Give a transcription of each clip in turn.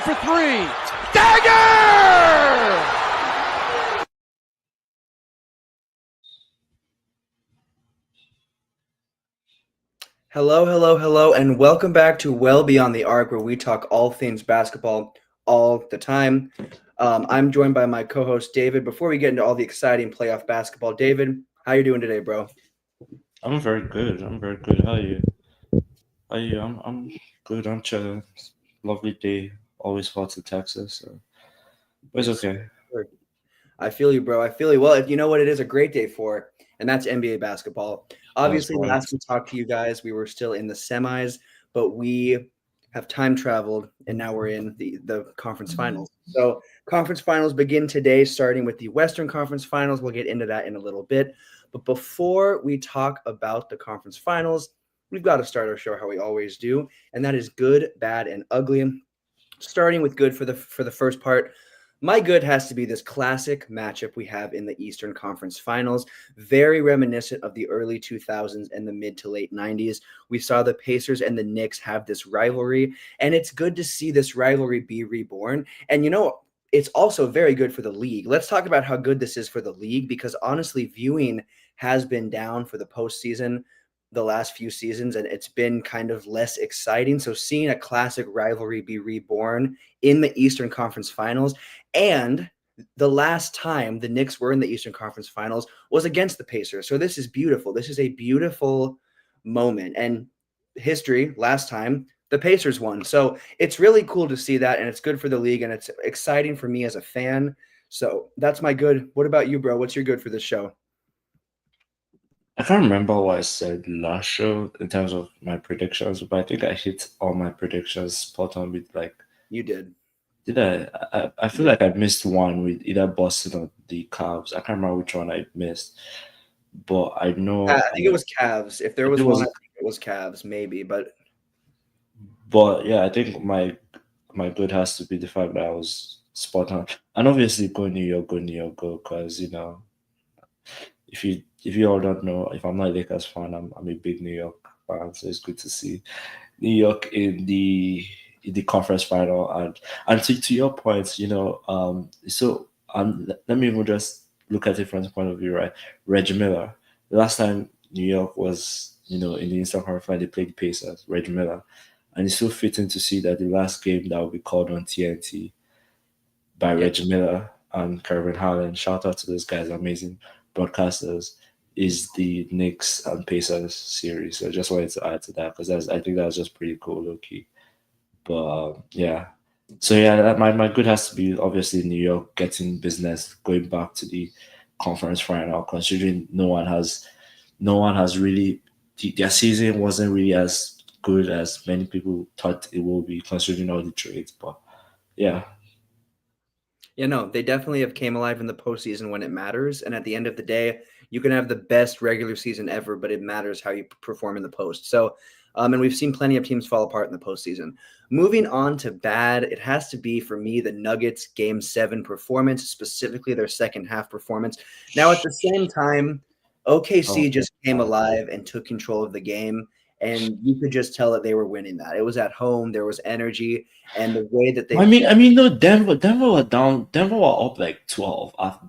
for three. Dagger! Hello, and welcome back to Well Beyond the Arc, where we talk all things basketball all the time. I'm joined by my co-host David. Before we get into all the exciting playoff basketball, David, how you doing today, bro? I'm very good. I'm very good. How are you? How are you? I'm good. I'm chilling. Lovely day. Always hot in Texas. But it's Yes, okay. sir. I feel you, bro. I feel you. Well, if you know what it is a great day for, and that's NBA basketball. That's Obviously, right. last we talked to you guys, we were still in the semis, but we have time traveled, and now we're in the conference finals. So, conference finals begin today, starting with the Western Conference Finals. We'll get into that in a little bit. But before we talk about the conference finals, we've got to start our show how we always do, and that is good, bad, and ugly. Starting with good for the first part, my good has to be this classic matchup we have in the Eastern Conference Finals, very reminiscent of the early 2000s and the mid to late 90s. We saw the Pacers and the Knicks have this rivalry, and it's good to see this rivalry be reborn. And it's also very good for the league. Let's talk about how good this is for the league, because honestly, viewing has been down for the postseason the last few seasons, and it's been kind of less exciting. So seeing a classic rivalry be reborn in the Eastern Conference Finals, and the last time the Knicks were in the Eastern Conference Finals was against the Pacers. So this is beautiful. This is a beautiful moment. And history, last time the Pacers won. So it's really cool to see that, and it's good for the league, and it's exciting for me as a fan. So that's my good. What about you, bro? What's your good for this show? I can't remember what I said last show in terms of my predictions, but I think I hit all my predictions spot on with like You did. did I feel like I missed one with either Boston or the Cavs. I can't remember which one I missed. But I I know think it was Cavs. If there it was one, I was think it was Cavs, maybe. But but yeah, I think my good has to be the fact that I was spot on. And obviously go New York, go because if you all don't know, if I'm not a Lakers fan, I'm a big New York fan, so it's good to see New York in the conference final. And to your point, let me even just look at it from the point of view, right? Reggie Miller. The last time New York was, in the Eastern Conference final, they played the Pacers, Reggie Miller. And it's so fitting to see that the last game that will be called on TNT by yeah, Reggie Miller and Kevin Harlan. Shout out to those guys, amazing broadcasters. Is the Knicks and Pacers series. So I just wanted to add to that because I think that was just pretty cool, low key. But yeah, so yeah, my good has to be obviously New York getting business, going back to the conference final. Considering no one has really their season wasn't really as good as many people thought it will be, considering all the trades. But yeah, no, they definitely have came alive in the postseason when it matters. And at the end of the day, you can have the best regular season ever, but it matters how you perform in the post. So, and we've seen plenty of teams fall apart in the postseason. Moving on to bad, it has to be for me the Nuggets Game 7 performance, specifically their second half performance. Now, at the same time, oh, OKC just came alive and took control of the game. And you could just tell that they were winning that. It was at home, there was energy, and the way that they no, Denver were down. Denver were up like 12 after,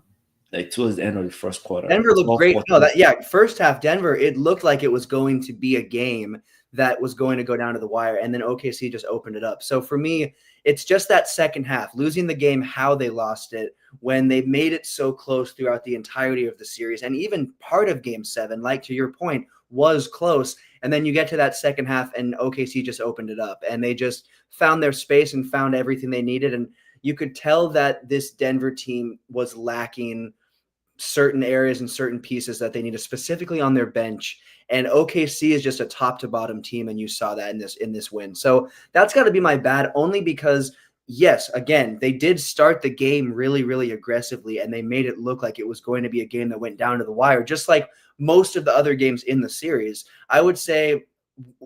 like towards the end of the first quarter. Denver looked 12, great. No, 14. first half Denver, it looked like it was going to be a game that was going to go down to the wire, and then OKC just opened it up. So for me, it's just that second half, losing the game, how they lost it, when they made it so close throughout the entirety of the series, and even part of Game 7, like to your point, was close. And then you get to that second half, and OKC just opened it up, and they just found their space and found everything they needed. And you could tell that this Denver team was lacking certain areas and certain pieces that they needed specifically on their bench. And OKC is just a top to bottom team, and you saw that in this win. So that's got to be my bad, only because yes, again, they did start the game really, really aggressively, and they made it look like it was going to be a game that went down to the wire, just like most of the other games in the series. I would say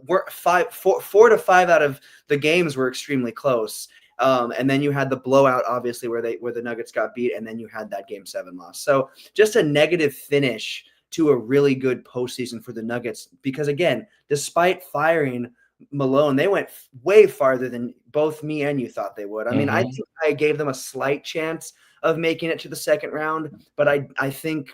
four to five out of the games were extremely close. And then you had the blowout, obviously, where the Nuggets got beat, and then you had that Game 7 loss. So just a negative finish to a really good postseason for the Nuggets, because again, despite firing Malone, they went way farther than both me and you thought they would. I mean, I Mhm. think I gave them a slight chance of making it to the second round, but I think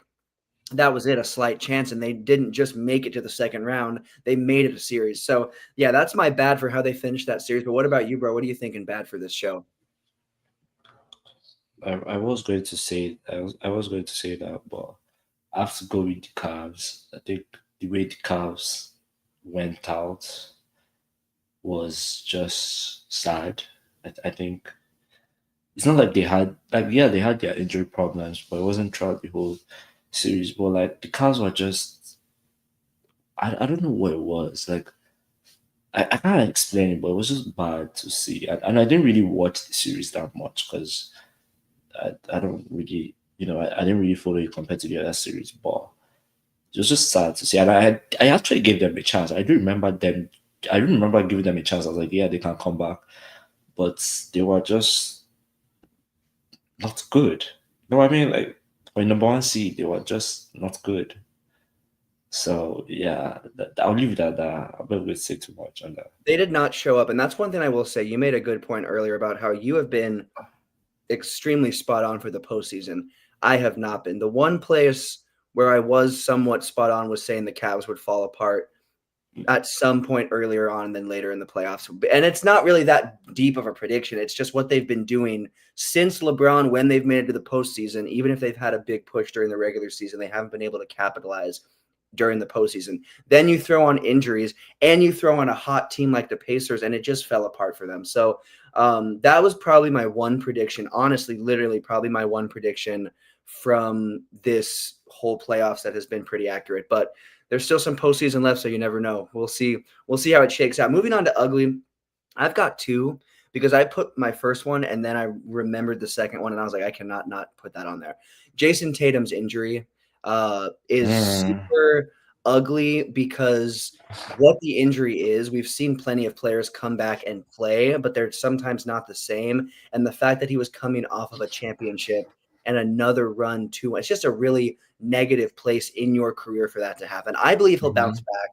that was it, a slight chance, and they didn't just make it to the second round. They made it a series. So, yeah, that's my bad for how they finished that series. But what about you, bro? What are you thinking bad for this show? I was going to say I was going to say that, but I have to go with the Cavs. I think the way the Cavs went out was just sad. I think it's not like they had like yeah they had their injury problems, but it wasn't throughout the whole series. But like the Cavs were just I don't know what it was. Like I can't explain it, but it was just bad to see. And I didn't really watch the series that much because I don't really I didn't really follow it compared to the other series, but it was just sad to see. And I actually gave them a chance. I do remember them. I do remember giving them a chance. I was like, yeah, they can come back, but they were just not good. You know what I mean? Like for number one seed, they were just not good. So yeah, I'll leave it at that. I'm not going to say too much on that. They did not show up, and that's one thing I will say. You made a good point earlier about how you have been extremely spot on for the postseason. I have not been. The one place where I was somewhat spot on was saying the Cavs would fall apart at some point earlier on than later in the playoffs. And it's not really that deep of a prediction. It's just what they've been doing since LeBron, when they've made it to the postseason. Even if they've had a big push during the regular season, they haven't been able to capitalize during the postseason. Then you throw on injuries and you throw on a hot team like the Pacers, and it just fell apart for them. So that was probably my one prediction. Honestly, literally, probably my one prediction from this whole playoffs that has been pretty accurate. But there's still some postseason left, so you never know. We'll see. We'll see how it shakes out. Moving on to ugly, I've got two because I put my first one and then I remembered the second one, and I was like, I cannot not put that on there. Jason Tatum's injury is Mm, super ugly because what the injury is, we've seen plenty of players come back and play, but they're sometimes not the same. And the fact that he was coming off of a championship and another run too, it's just a really negative place in your career for that to happen. I believe he'll bounce mhm, back.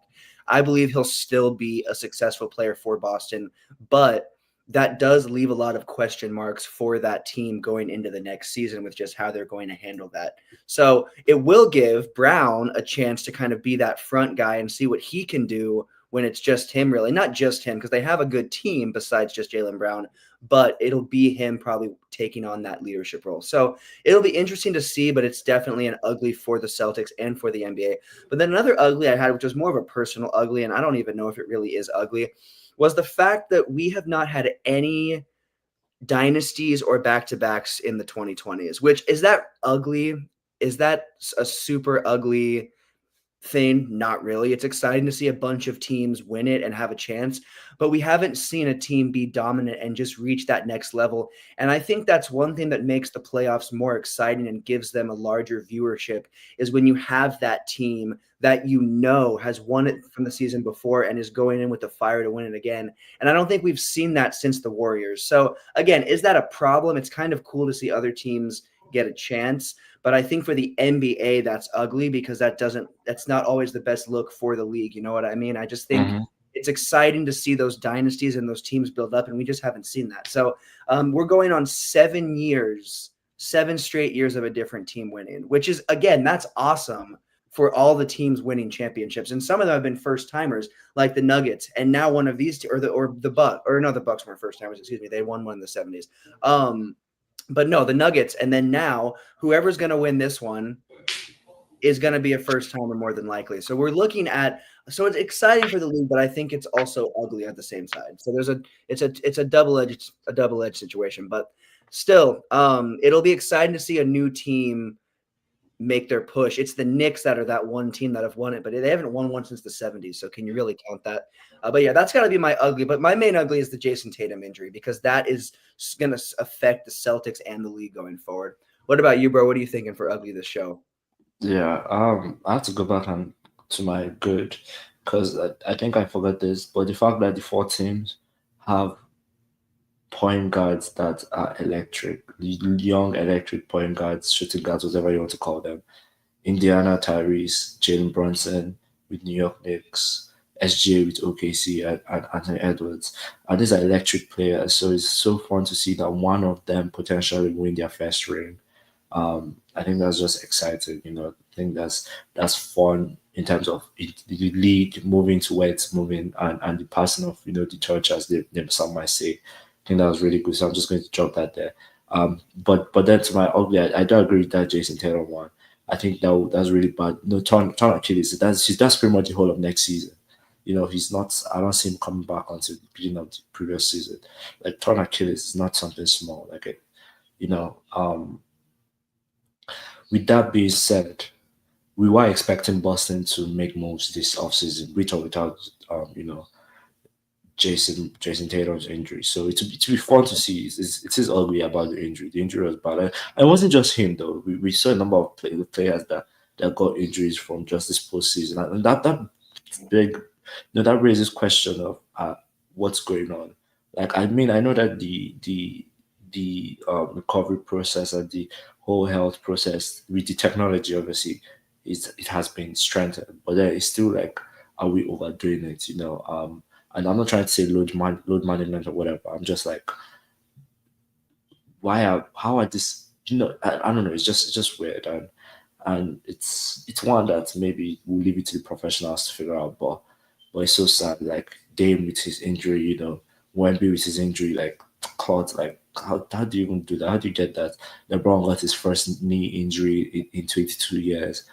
I believe he'll still be a successful player for Boston, but that does leave a lot of question marks for that team going into the next season with just how they're going to handle that. So it will give Brown a chance to kind of be that front guy and see what he can do when it's just him, really. Not just him, because they have a good team besides just Jaylen Brown, but it'll be him probably taking on that leadership role. So it'll be interesting to see, but it's definitely an ugly for the Celtics and for the NBA. But then another ugly I had, which was more of a personal ugly, and I don't even know if it really is ugly, was the fact that we have not had any dynasties or back-to-backs in the 2020s. Which is that ugly? Is that a super ugly thing? Not really. It's exciting to see a bunch of teams win it and have a chance, but we haven't seen a team be dominant and just reach that next level. And I think that's one thing that makes the playoffs more exciting and gives them a larger viewership is when you have that team that has won it from the season before and is going in with the fire to win it again. And I don't think we've seen that since the Warriors. So again, is that a problem? It's kind of cool to see other teams get a chance. But I think for the NBA, that's ugly because that's not always the best look for the league. You know what I mean? I just think mhm. it's exciting to see those dynasties and those teams build up, and we just haven't seen that. So we're going on 7 straight years of a different team winning, which is, again, that's awesome for all the teams winning championships. And some of them have been first timers, like the Nuggets, and now one of these, or the Bucks, or no, the Bucks weren't first timers. Excuse me, they won one in the '70s. But no, the Nuggets, and then now whoever's going to win this one is going to be a first timer more than likely. So we're looking at it's exciting for the league, but I think it's also ugly at the same side. So it's a double-edged situation, but still, it'll be exciting to see a new team make their push. It's the Knicks that are that one team that have won it, but they haven't won one since the '70s. So can you really count that? But yeah, that's got to be my ugly. But my main ugly is the Jason Tatum injury because that is going to affect the Celtics and the league going forward. What about you, bro? What are you thinking for ugly this show? Yeah, I have to go back and to my good because I think I forgot this, but the fact that the four teams have point guards that are electric, young electric point guards, shooting guards, whatever you want to call them. Indiana Tyrese, Jalen Brunson with New York Knicks, SGA with OKC and Anthony Edwards. And these are electric players, so it's so fun to see that one of them potentially win their first ring. I think that's just exciting. I think that's fun in terms of the league moving to where it's moving and the passing of the church, as some might say. I think that was really good. So I'm just going to drop that there. But then to my ugly, I do agree with that Jason Taylor one. I think that's really bad. No, torn Achilles. That's pretty much the whole of next season. He's not. I don't see him coming back until the beginning of the previous season. Like torn Achilles is not something small. With that being said, we were expecting Boston to make moves this offseason, with or without, Jason Tatum's injury. So it would be fun to see. It is ugly about the injury. The injury was bad. And it wasn't just him though. We saw a number of players that got injuries from just this postseason, and that big, that raises question of what's going on. Like, I mean, I know that the recovery process and the whole health process with the technology, obviously, it has been strengthened, but then it's still like, are we overdoing it? And I'm not trying to say load management or whatever. I'm just like, how are this? I don't know. It's just weird, and it's one that maybe we'll leave it to the professionals to figure out. But it's so sad. Like Dame with his injury, Wemby with his injury, like clots. Like how do you even do that? How do you get that? LeBron got his first knee injury in 22 years.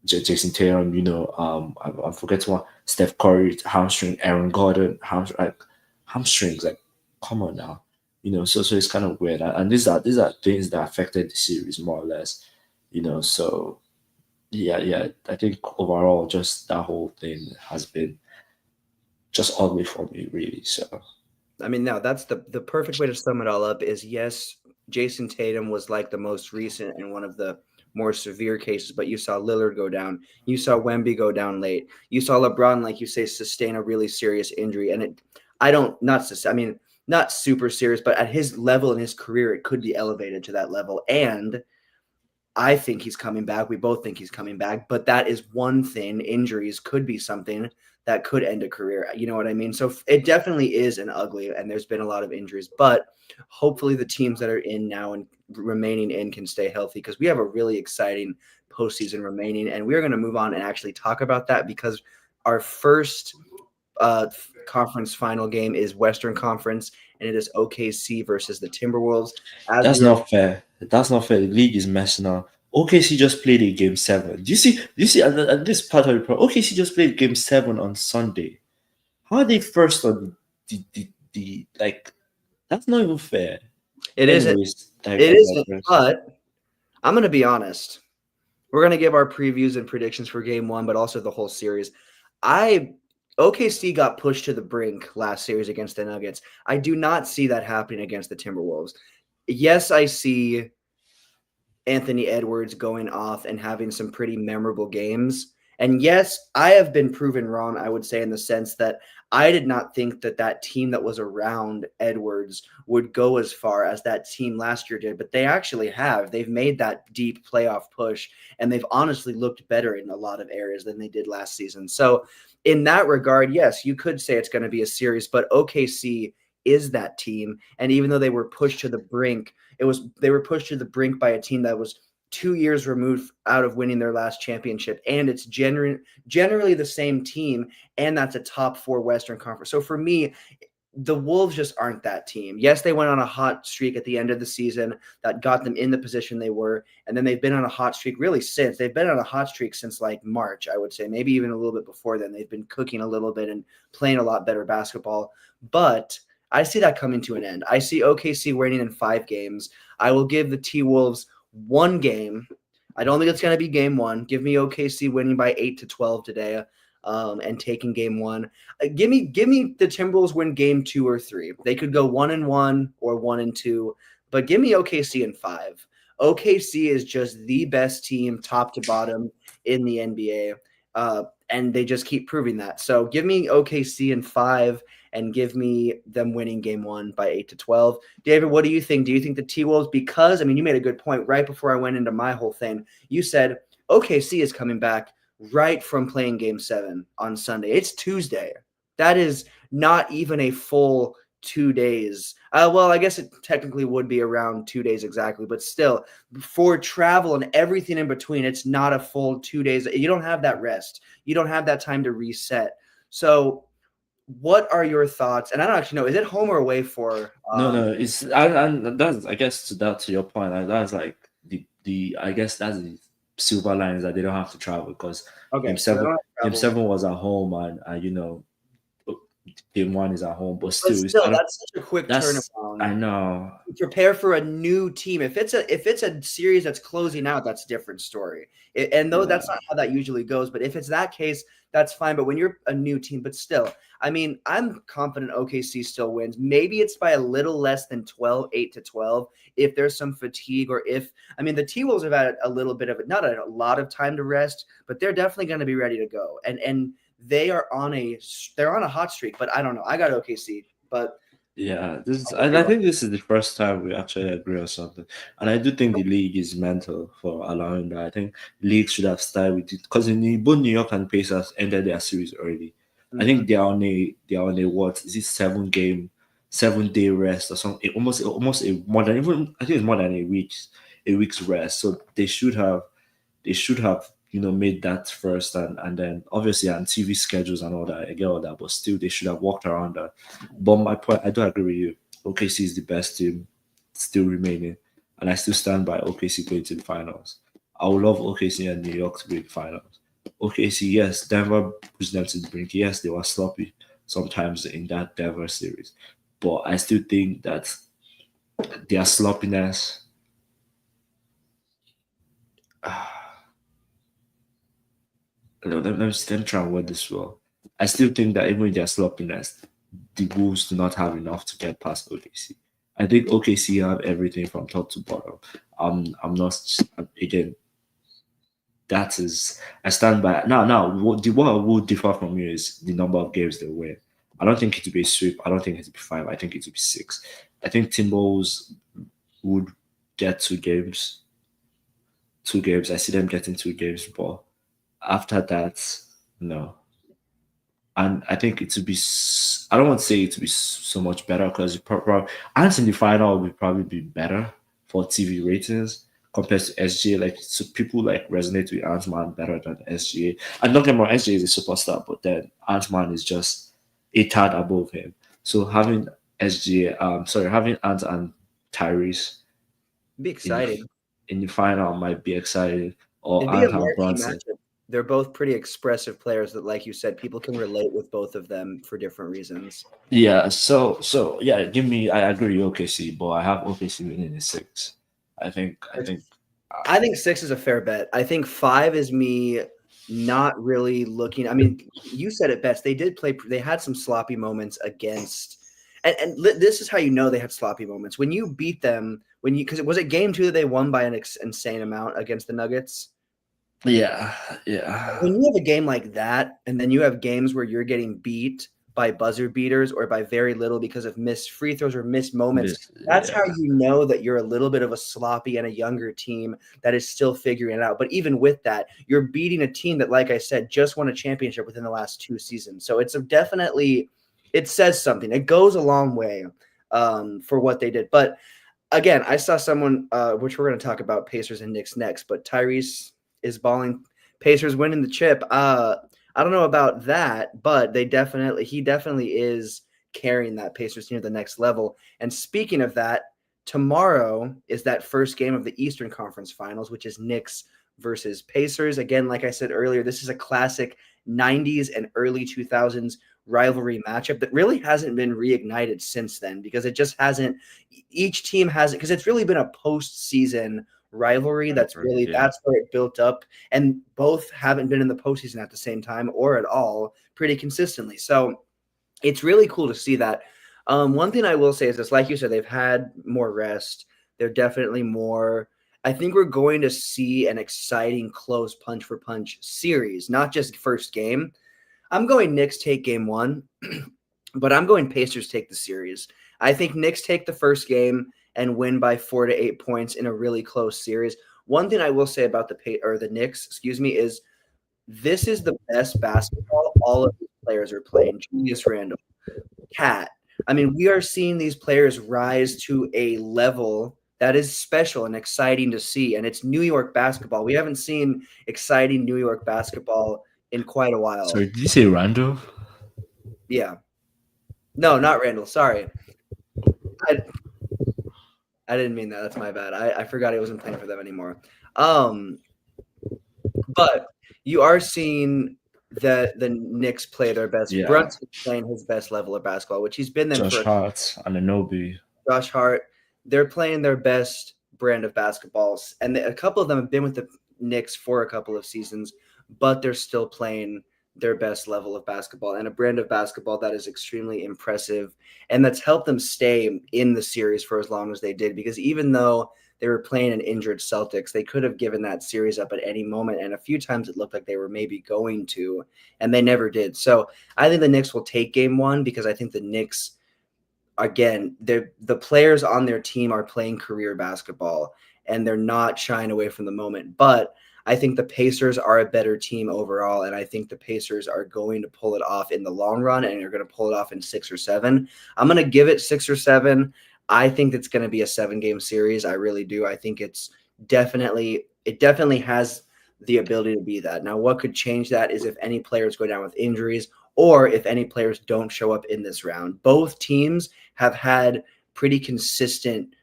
Jason Tatum, I forget one. Steph Curry, hamstring. Aaron Gordon, hamstrings. Like, come on now, So it's kind of weird, and these are things that affected the series more or less, So yeah. I think overall, just that whole thing has been just ugly for me, really. So, I mean, no, that's the perfect way to sum it all up. Is yes, Jason Tatum was like the most recent and one of the more severe cases, but you saw Lillard go down. You saw Wemby go down late. You saw LeBron, like you say, sustain a really serious injury. And not super serious, but at his level in his career, it could be elevated to that level. And I think he's coming back. We both think he's coming back, but that is one thing. Injuries could be something that could end a career. You know what I mean? So it definitely is an ugly, and there's been a lot of injuries, but hopefully the teams that are in now and remaining in can stay healthy, because we have a really exciting postseason remaining, and we're going to move on and actually talk about that, because our first conference final game is Western Conference, and it is OKC versus the Timberwolves. That's not fair. That's not fair. The league is messing up. OKC just played a game 7. Do you see? And this part of the problem. OKC just played game 7 on Sunday. How are they first on the like? That's not even fair. It isn't. It isn't. But I'm going to be honest. We're going to give our previews and predictions for game 1, but also the whole series. OKC got pushed to the brink last series against the Nuggets. I do not see that happening against the Timberwolves. Yes, I see Anthony Edwards going off and having some pretty memorable games. And yes, I have been proven wrong, I would say, in the sense that I did not think that team that was around Edwards would go as far as that team last year did, but they actually have. They've made that deep playoff push, and they've honestly looked better in a lot of areas than they did last season. So in that regard, yes, you could say it's going to be a series, but OKC is that team. And even though they were pushed to the brink, they were pushed to the brink by a team that was 2 years removed out of winning their last championship, and it's generally the same team, and that's a top 4 Western Conference. So for me, the Wolves just aren't that team. Yes, they went on a hot streak at the end of the season that got them in the position they were, and then they've been on a hot streak really since. They've been on a hot streak since like March, I would say, maybe even a little bit before then. They've been cooking a little bit and playing a lot better basketball, but I see that coming to an end. I see OKC winning in 5 games. I will give the T-Wolves 1 game. I don't think it's going to be game 1. Give me OKC winning by 8-12 today, and taking game 1. Give me the Timberwolves win game 2 or 3. They could go 1-1 or 1-2, but give me OKC in 5. OKC is just the best team, top to bottom, in the NBA, and they just keep proving that. So give me OKC in 5. And give me them winning game 1 by 8-12. David, what do you think? Do you think the T-Wolves, because, I mean, you made a good point right before I went into my whole thing. You said OKC is coming back right from playing Game 7 on Sunday. It's Tuesday. That is not even a full 2 days. Well, I guess it technically would be around 2 days exactly, but still, for travel and everything in between, it's not a full 2 days. You don't have that rest. You don't have that time to reset. So, what are your thoughts? And I don't actually know, is it home or away for? No, it's and that's, I guess, to your point, like, that's like the I guess that's the silver line, is that they don't have to travel, because Okay, game so they don't seven have game travel. 7 was at home, and game 1 is at home, but But still, still, that's such a quick that's turnaround. I know. Prepare for a new team. If it's a series that's closing out, that's a different story. And though Yeah. that's not how that usually goes, but if it's that case, that's fine. But when you're a new team, but still, I mean, I'm confident OKC still wins. Maybe it's by a little less than 12, 8-12, if there's some fatigue, or if, I mean, the T-Wolves have had a little bit of it, not a lot of time to rest, but they're definitely going to be ready to go. And they're on a hot streak, but I don't know. I got OKC, but Yeah, this I'll and be I wrong. think this is the first time we actually agree on something. And I do think the league is mental for allowing that. I think league should have started with it, because both New York and Pacers ended their series early. I think Mhm. they are on a what is it, 7 day rest or something, almost a more than, even I think it's more than a week's rest. So they should have made that first, and then obviously on TV schedules and all that, I get all that, but still they should have walked around that. But my point, I do agree with you. OKC is the best team still remaining, and I still stand by OKC going to the finals. I would love OKC and New York to be in the finals. OKC, yes, Denver pushed them to the brink. Yes, they were sloppy sometimes in that Denver series, but I still think that their sloppiness. Let me try and word this well. I still think that even with their sloppiness, the Wolves do not have enough to get past OKC. I think OKC have everything from top to bottom. I'm not, again. That is, I stand by. Now, what will differ from you is the number of games they win. I don't think it will be a sweep. I don't think it will be 5. I think it will be 6. I think Timberwolves would get 2 games. 2 games. I see them getting 2 games, but after that, no. And I think it would be. I don't want to say it would be so much better, because Ants in the final would probably be better for TV ratings compared to SGA. Like, so people like resonate with Ant Man better than SGA. And don't get me wrong, SGA is a superstar, but then Ant Man is just a tad above him. So having having Ant and Tyrese It'd be in the exciting. in the final might be exciting, or It'd be a Ant and marquee Brunson. matchup. They're both pretty expressive players that, like you said, people can relate with both of them for different reasons. Yeah, so yeah, give me. I agree with OKC, but I have OKC winning in 6. I think. I think 6 is a fair bet. I think 5 is me not really looking. I mean, you said it best. They did play. They had some sloppy moments against, and this is how you know they had sloppy moments when you beat them. Because it was it game 2 that they won by an insane amount against the Nuggets. Yeah, yeah, When you have a game like that, and then you have games where you're getting beat by buzzer beaters or by very little because of missed free throws or missed moments, that's how yeah, you know that you're a little bit of a sloppy and a younger team that is still figuring it out. But even with that, you're beating a team that, like I said, just won a championship within the last 2 seasons. So it's definitely, it says something. It goes a long way for what they did. But again, I saw someone, which we're going to talk about Pacers and Knicks next, but Tyrese is balling. Pacers winning the chip. I don't know about that, but he definitely is carrying that Pacers team to the next level. And speaking of that, tomorrow is that first game of the Eastern Conference Finals, which is Knicks versus Pacers. Again, like I said earlier, this is a classic 90s and early 2000s rivalry matchup that really hasn't been reignited since then, because it just hasn't. Each team has it, because it's really been a postseason rivalry. yeah. That's where it built up, and both haven't been in the postseason at the same time or at all pretty consistently. So it's really cool to see that. One thing I will say is this, like you said, they've had more rest. They're definitely more. I think we're going to see an exciting, close punch for punch series, not just first game. I'm going Knicks take game 1, but I'm going Pacers take the series. I think Knicks take the first game and win by 4 to 8 points in a really close series. One thing I will say about the Knicks, is this is the best basketball all of these players are playing. Julius Randle, Cat. I mean, we are seeing these players rise to a level that is special and exciting to see. And it's New York basketball. We haven't seen exciting New York basketball in quite a while. Sorry, did you say Randall? Yeah. No, not Randall. Sorry. I didn't mean that. That's my bad. I forgot he wasn't playing for them anymore. But you are seeing the Knicks play their best. Yeah. Brunson's playing his best level of basketball, which he's been there Josh for. Hart and Anobi. Josh Hart, they're playing their best brand of basketballs, and a couple of them have been with the Knicks for a couple of seasons, but they're still playing their best level of basketball and a brand of basketball that is extremely impressive and that's helped them stay in the series for as long as they did, because even though they were playing an injured Celtics, they could have given that series up at any moment, and a few times it looked like they were maybe going to, and they never did. So I think the Knicks will take game one, because I think the Knicks, again, the players on their team are playing career basketball and they're not shying away from the moment. But I think the Pacers are a better team overall, and I think the Pacers are going to pull it off in the long run, and they're going to pull it off in 6 or 7. I'm going to give it 6 or 7. I think it's going to be a 7-game series. I really do. I think it definitely has the ability to be that. Now, what could change that is if any players go down with injuries, or if any players don't show up in this round. Both teams have had pretty consistent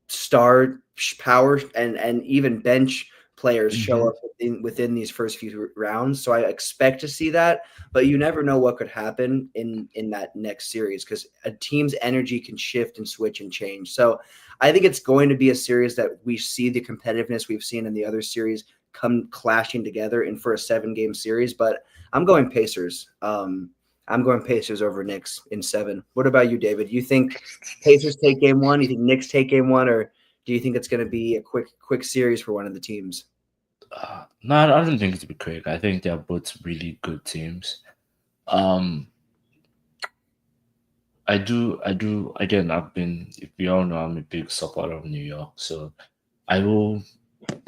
star power and even bench players show up within these first few rounds. So I expect to see that, but you never know what could happen in that next series, because a team's energy can shift and switch and change. So I think it's going to be a series that we see the competitiveness we've seen in the other series come clashing together in for a 7-game series, but I'm going Pacers. I'm going Pacers over Knicks in 7. What about you, David? You think Pacers take game 1? You think Knicks take game 1, or do you think it's going to be a quick series for one of the teams? No, I don't think it'll be quick. I think they're both really good teams. I do. Again, if you all know, I'm a big supporter of New York, so I will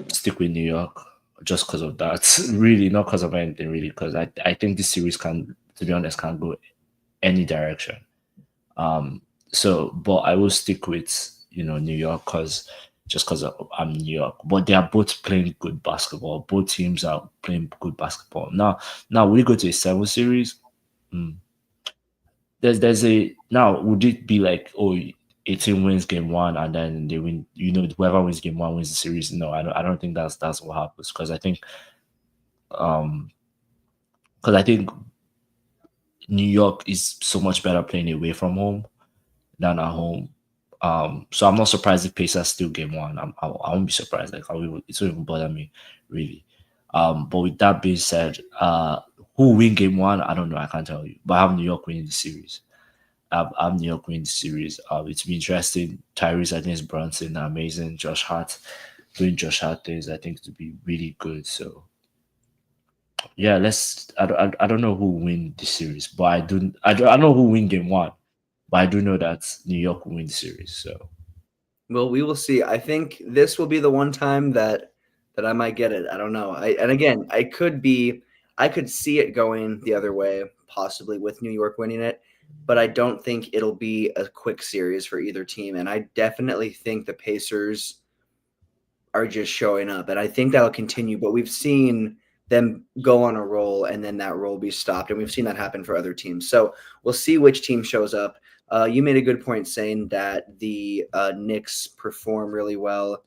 stick with New York just because of that. Really, not because of anything, really, because I think this series can, to be honest, can go any direction. But I will stick with, New York just because I'm New York. But they are both playing good basketball. Both teams are playing good basketball. Now we go to a 7 series. There's a now would it be like, oh, a team wins game 1 and then they win, whoever wins game 1 wins the series? No, I don't think that's what happens, because I think New York is so much better playing away from home than at home. So I'm not surprised if Pacers still game 1. I won't be surprised. Like, it won't even bother me, really. But with that being said, who win game 1? I don't know. I can't tell you. But I have New York winning the series. I'm New York winning the series. It's been interesting. Tyrese against Brunson, amazing. Josh Hart doing Josh Hart things, I think, to be really good. So yeah, I don't know who will win the series, but I know who will win game 1, but I do know that New York will win the series. So well, we will see. I think this will be the one time that I might get it. I don't know. I could see it going the other way, possibly with New York winning it, but I don't think it'll be a quick series for either team. And I definitely think the Pacers are just showing up, and I think that'll continue. But we've seen them go on a roll and then that roll be stopped, and we've seen that happen for other teams. So we'll see which team shows up. You made a good point saying that the Knicks perform really well,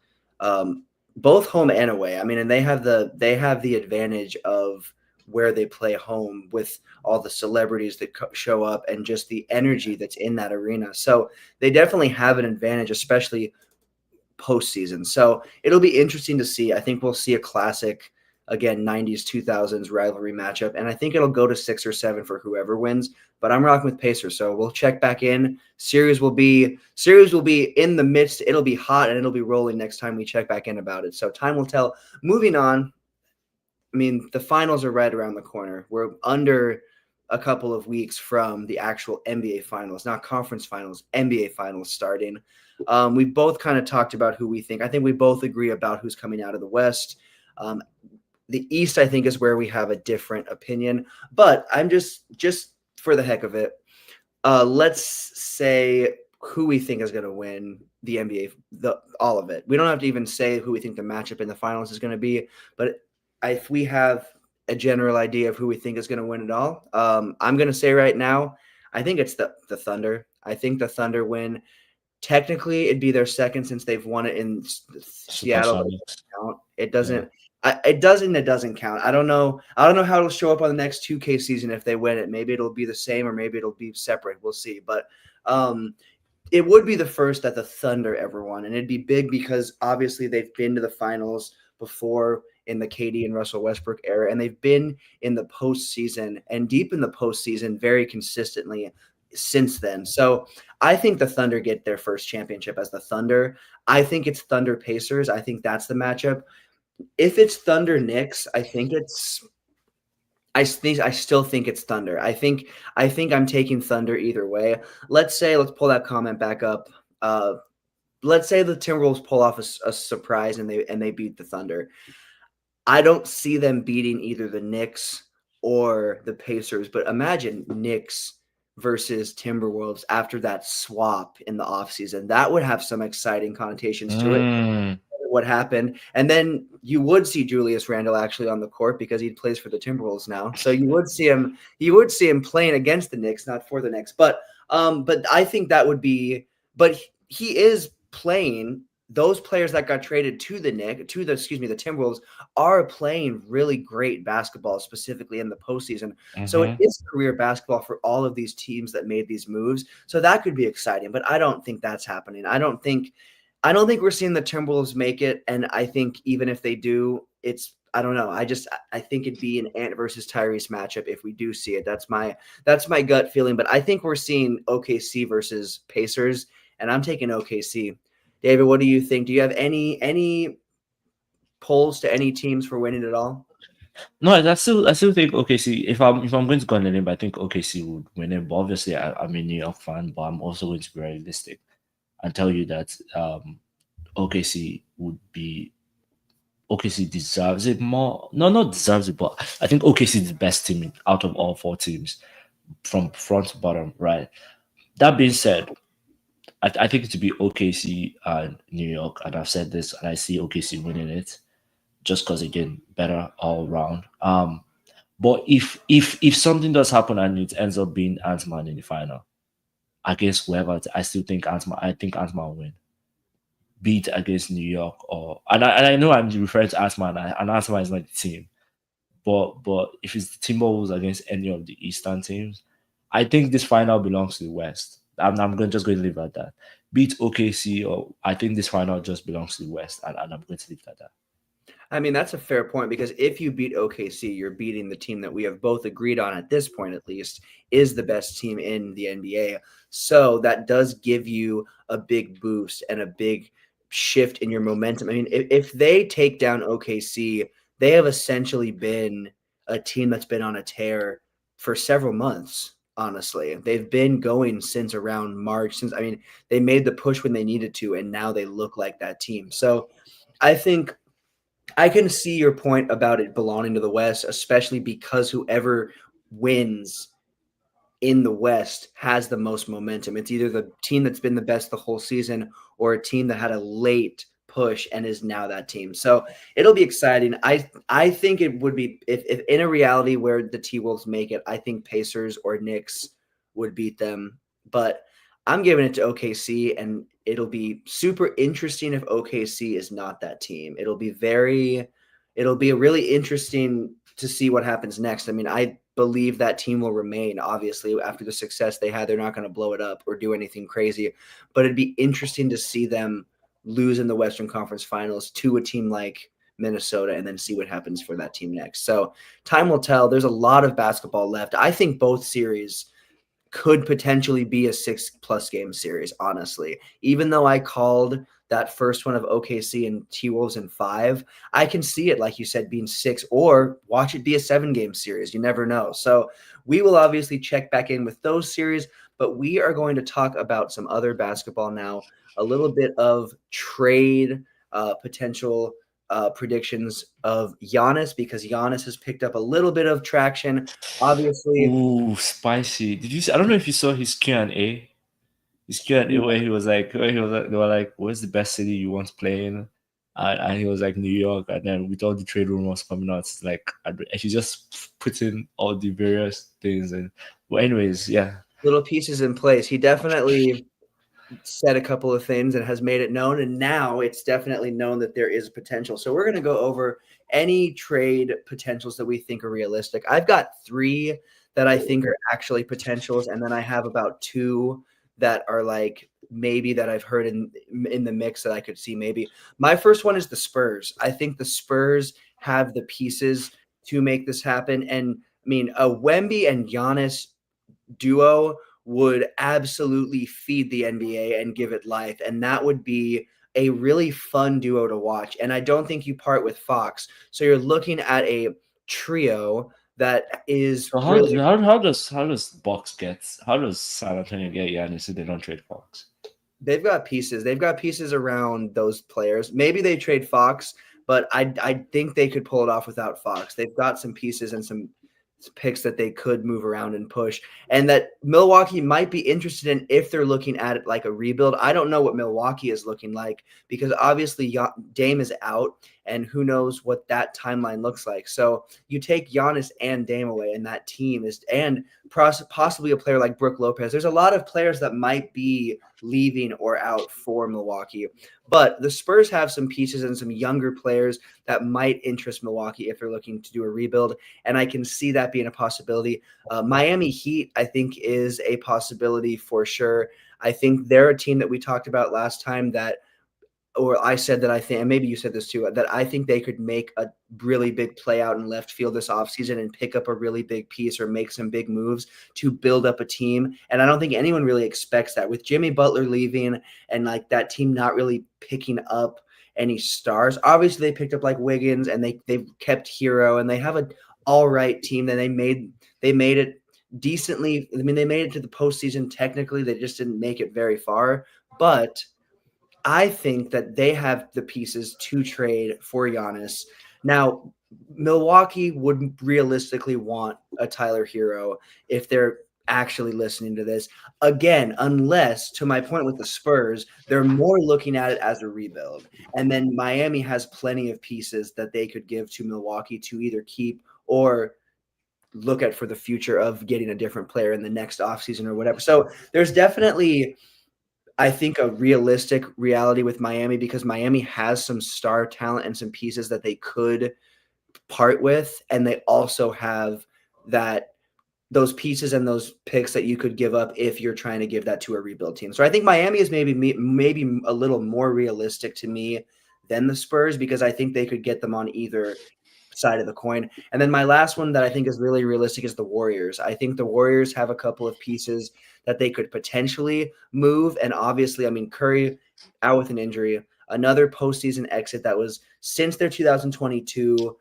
both home and away. I mean, and they have the advantage of where they play home with all the celebrities that show up and just the energy that's in that arena. So they definitely have an advantage, especially postseason. So it'll be interesting to see. I think we'll see a classic, again, 90s, 2000s rivalry matchup. And I think it'll go to 6 or 7 for whoever wins. But I'm rocking with Pacers. So we'll check back in. Series will be in the midst. It'll be hot and it'll be rolling next time we check back in about it. So time will tell. Moving on. I mean, the finals are right around the corner. We're under a couple of weeks from the actual NBA finals, not conference finals, NBA finals starting. We both kind of talked about who we think. I think we both agree about who's coming out of the West. The East, I think, is where we have a different opinion. But I'm just for the heck of it, let's say who we think is going to win the NBA, all of it. We don't have to even say who we think the matchup in the finals is going to be, but if we have a general idea of who we think is going to win it all, I'm going to say right now, I think it's the Thunder. I think the Thunder win. Technically, it'd be their second since they've won it in Seattle. Supersonics. It doesn't. Yeah. It doesn't count. I don't know how it'll show up on the next 2K season if they win it. Maybe it'll be the same or maybe it'll be separate. We'll see. But it would be the first that the Thunder ever won, and it'd be big because obviously they've been to the finals before in the KD and Russell Westbrook era, and they've been in the postseason and deep in the postseason very consistently since then. So I think the Thunder get their first championship as the Thunder. I think it's Thunder Pacers. I think that's the matchup. If it's Thunder Knicks, I still think it's Thunder. I think I'm taking Thunder either way. Let's pull that comment back up. Let's say the Timberwolves pull off a surprise and they beat the Thunder. I don't see them beating either the Knicks or the Pacers, but imagine Knicks versus Timberwolves after that swap in the offseason. That would have some exciting connotations to it. What happened, and then you would see Julius Randle actually on the court because he plays for the Timberwolves now. So you would see him playing against the Knicks, not for the Knicks. But I think that would be. But he is playing. Those players that got traded to the Timberwolves are playing really great basketball, specifically in the postseason. Mm-hmm. So it is career basketball for all of these teams that made these moves. So that could be exciting, but I don't think that's happening. I don't think we're seeing the Timberwolves make it. And I think even if they do, I don't know. I think it'd be an Ant versus Tyrese matchup if we do see it. That's my gut feeling. But I think we're seeing OKC versus Pacers, and I'm taking OKC. David, what do you think? Do you have any polls to any teams for winning it all? No, I still think OKC. If I'm going to go on a limb, I think OKC would win it. But obviously, I'm a New York fan, but I'm also going to be realistic and tell you that OKC deserves it more. No, not deserves it, but I think OKC is the best team out of all 4 teams from front to bottom, right? That being said, I think it to be OKC and New York, and I've said this, and I see OKC winning it, just because again, better all round. But if something does happen and it ends up being Ant-Man in the final against whoever, I still think Ant-Man. I think Ant-Man will win. Beat against New York, and I know I'm referring to Ant-Man, and Ant-Man is not the team, but if it's the Timberwolves against any of the Eastern teams, I think this final belongs to the West. I'm just going to leave it at that. Beat OKC, or I think this final just belongs to the West, and I'm going to leave it at that. I mean, that's a fair point because if you beat OKC, you're beating the team that we have both agreed on at this point, at least, is the best team in the NBA. So that does give you a big boost and a big shift in your momentum. I mean, if they take down OKC, they have essentially been a team that's been on a tear for several months. Honestly, they've been going since around March. They made the push when they needed to, and now they look like that team. So I think I can see your point about it belonging to the West, especially because whoever wins in the West has the most momentum. It's either the team that's been the best the whole season or a team that had a late push and is now that team. So it'll be exciting. I think it would be if in a reality where the T-Wolves make it, I think Pacers or Knicks would beat them. But I'm giving it to OKC, and it'll be super interesting if OKC is not that team. It'll be really interesting to see what happens next. I mean, I believe that team will remain, obviously, after the success they had. They're not going to blow it up or do anything crazy, but it'd be interesting to see them lose in the Western Conference Finals to a team like Minnesota and then see what happens for that team next. So time will tell. There's a lot of basketball left. I think both series could potentially be a 6+ game series, honestly. Even though I called that first one of OKC and T-Wolves in 5, I can see it, like you said, being 6, or watch it be a 7-game series. You never know. So we will obviously check back in with those series, but we are going to talk about some other basketball now, a little bit of trade potential predictions of Giannis, because Giannis has picked up a little bit of traction. Obviously, Ooh, spicy. Did you see? I don't know if you saw his Q&A. His Q&A where they were like, "Where's the best city you want to play in?" And he was like, "New York." And then with all the trade rumors coming out, it's like, and he just put in all the various things. And but anyways, yeah. little pieces in place. He definitely said a couple of things and has made it known, and now it's definitely known that there is potential. So we're going to go over any trade potentials that we think are realistic. I've got 3 that I think are actually potentials, and then I have about 2 that are like maybe that I've heard in the mix that I could see maybe. My first one is the Spurs. I think the Spurs have the pieces to make this happen, and I mean a Wemby and Giannis duo would absolutely feed the NBA and give it life. And that would be a really fun duo to watch. And I don't think you part with Fox. So you're looking at a trio that is So really, how does how does San Antonio get Giannis if they don't trade Fox? they've got pieces. They've got pieces around those players. Maybe they trade Fox, but I think they could pull it off without Fox. They've got some pieces and some picks that they could move around and push, and that Milwaukee might be interested in if they're looking at it like a rebuild. I don't know what Milwaukee is looking like, because obviously Dame is out, and who knows what that timeline looks like. So you take Giannis and Dame away, and that team is, and possibly a player like Brook Lopez. There's a lot of players that might be leaving or out for Milwaukee, but the Spurs have some pieces and some younger players that might interest Milwaukee if they're looking to do a rebuild, and I can see that being a possibility. Miami Heat, I think, is a possibility for sure. I think they're a team that we talked about last time that, or I said that I think, and maybe you said this too, that I think they could make a really big play out in left field this offseason and pick up a really big piece or make some big moves to build up a team. And I don't think anyone really expects that, with Jimmy Butler leaving and like that team not really picking up any stars. Obviously, they picked up like Wiggins, and they've kept Hero, and they have an all right team. That they made it decently. I mean, they made it to the postseason technically. They just didn't make it very far, but I think that they have the pieces to trade for Giannis. Now, Milwaukee wouldn't realistically want a Tyler Hero if they're actually listening to this. Again, unless, to my point with the Spurs, they're more looking at it as a rebuild. And then Miami has plenty of pieces that they could give to Milwaukee to either keep or look at for the future of getting a different player in the next offseason or whatever. So there's definitely, I think, a realistic reality with Miami, because Miami has some star talent and some pieces that they could part with, and they also have those pieces and those picks that you could give up if you're trying to give that to a rebuild team. So I think Miami is maybe a little more realistic to me than the Spurs, because I think they could get them on either side of the coin. And then my last one that I think is really realistic is the Warriors. I think the Warriors have a couple of pieces that they could potentially move. And obviously, I mean, Curry out with an injury, another postseason exit that was since their 2022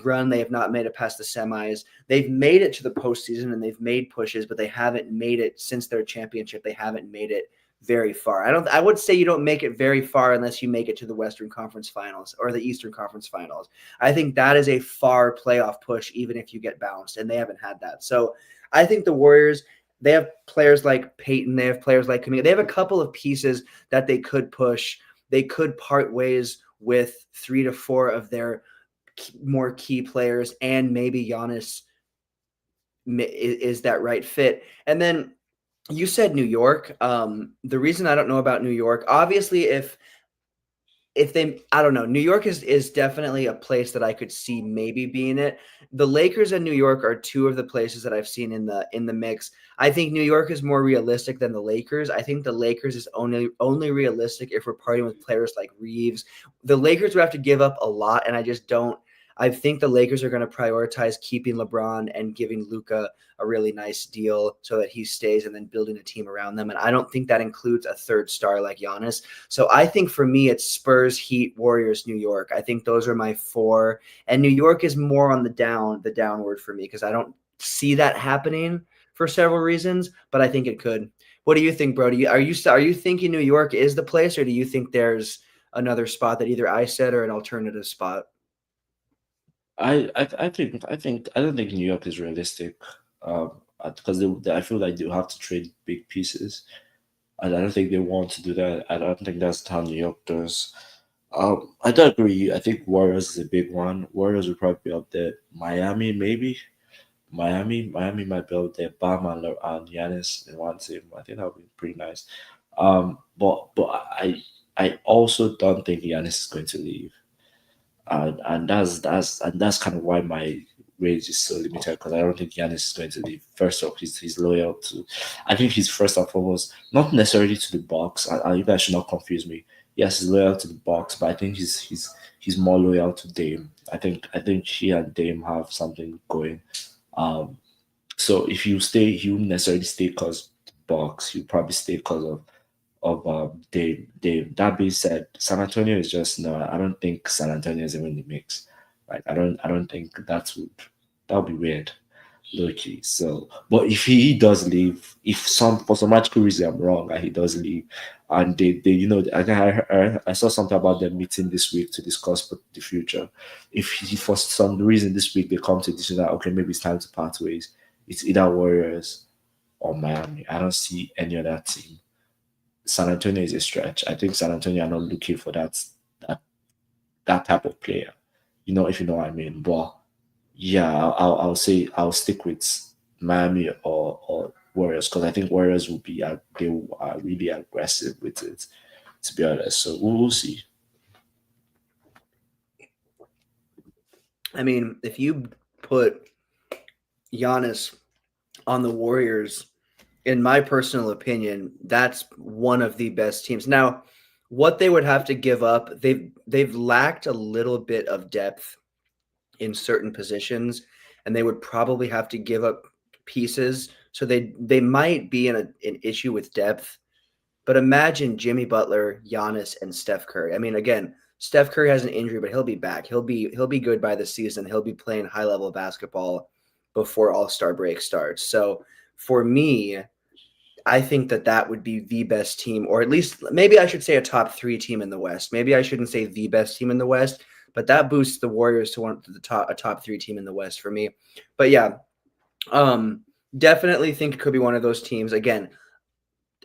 run. They have not made it past the semis. They've made it to the postseason and they've made pushes, but they haven't made it since their championship. They haven't made it very far. I would say you don't make it very far unless you make it to the Western Conference Finals or the Eastern Conference Finals. I think that is a far playoff push, even if you get bounced, and they haven't had that. So I think the Warriors, they have players like Peyton, they have players like Kaminga. They have a couple of pieces that they could push. They could part ways with 3 to 4 of their more key players, and maybe Giannis is that right fit. And then you said New York. The reason I don't know about New York, obviously, if they, I don't know, New York is definitely a place that I could see maybe being it. The Lakers and New York are 2 of the places that I've seen in the mix. I think New York is more realistic than the Lakers. I think the Lakers is only realistic if we're partying with players like Reeves. The Lakers would have to give up a lot, and I just don't. I think the Lakers are going to prioritize keeping LeBron and giving Luka a really nice deal so that he stays, and then building a team around them. And I don't think that includes a third star like Giannis. So I think for me, it's Spurs, Heat, Warriors, New York. I think those are my 4. And New York is more on the downward for me, because I don't see that happening for several reasons, but I think it could. What do you think, Brody? Are you thinking New York is the place, or do you think there's another spot that either I said or an alternative spot? I don't think New York is realistic. Because I feel like they'll have to trade big pieces, and I don't think they want to do that. I don't think that's how New York does. I do agree. I think Warriors is a big one. Warriors will probably be up there. Miami, maybe. Miami might be up there. Bam and Giannis in one team. I think that would be pretty nice. But I also don't think Giannis is going to leave, and that's kind of why my range is so limited, because I don't think Giannis is going to leave. First off, he's loyal to. I think he's first and foremost not necessarily to the Bucks. You guys should not confuse me. Yes, he's loyal to the Bucks, but I think he's more loyal to Dame. I think he and Dame have something going. Um, so if you stay, he won't necessarily stay because Bucks. He'll probably stay because of Dame. That being said, San Antonio is just no. I don't think San Antonio is even in the mix. Right? I don't think that would be weird, low key. So, but if he does leave, if for some magical reason I'm wrong and he does leave, and they I saw something about them meeting this week to discuss the future. If for some reason this week they come to the decision that okay, maybe it's time to part ways, it's either Warriors or Miami. I don't see any other team. San Antonio is a stretch. I think San Antonio are not looking for that that type of player. If you know what I mean. But yeah, I'll say I'll stick with Miami or Warriors, because I think Warriors will be they are really aggressive with it, to be honest. So we'll see. I mean, if you put Giannis on the Warriors, in my personal opinion, that's one of the best teams. Now, what they would have to give up, they've lacked a little bit of depth in certain positions, and they would probably have to give up pieces. So they might be in an issue with depth. But imagine Jimmy Butler, Giannis, and Steph Curry. I mean, again, Steph Curry has an injury, but he'll be back. He'll be good by the season. He'll be playing high level basketball before All-Star break starts. So for me, I think that would be the best team, or at least maybe I should say a top 3 team in the West. Maybe I shouldn't say the best team in the West, but that boosts the Warriors to a top 3 team in the West for me. But yeah, definitely think it could be one of those teams. Again,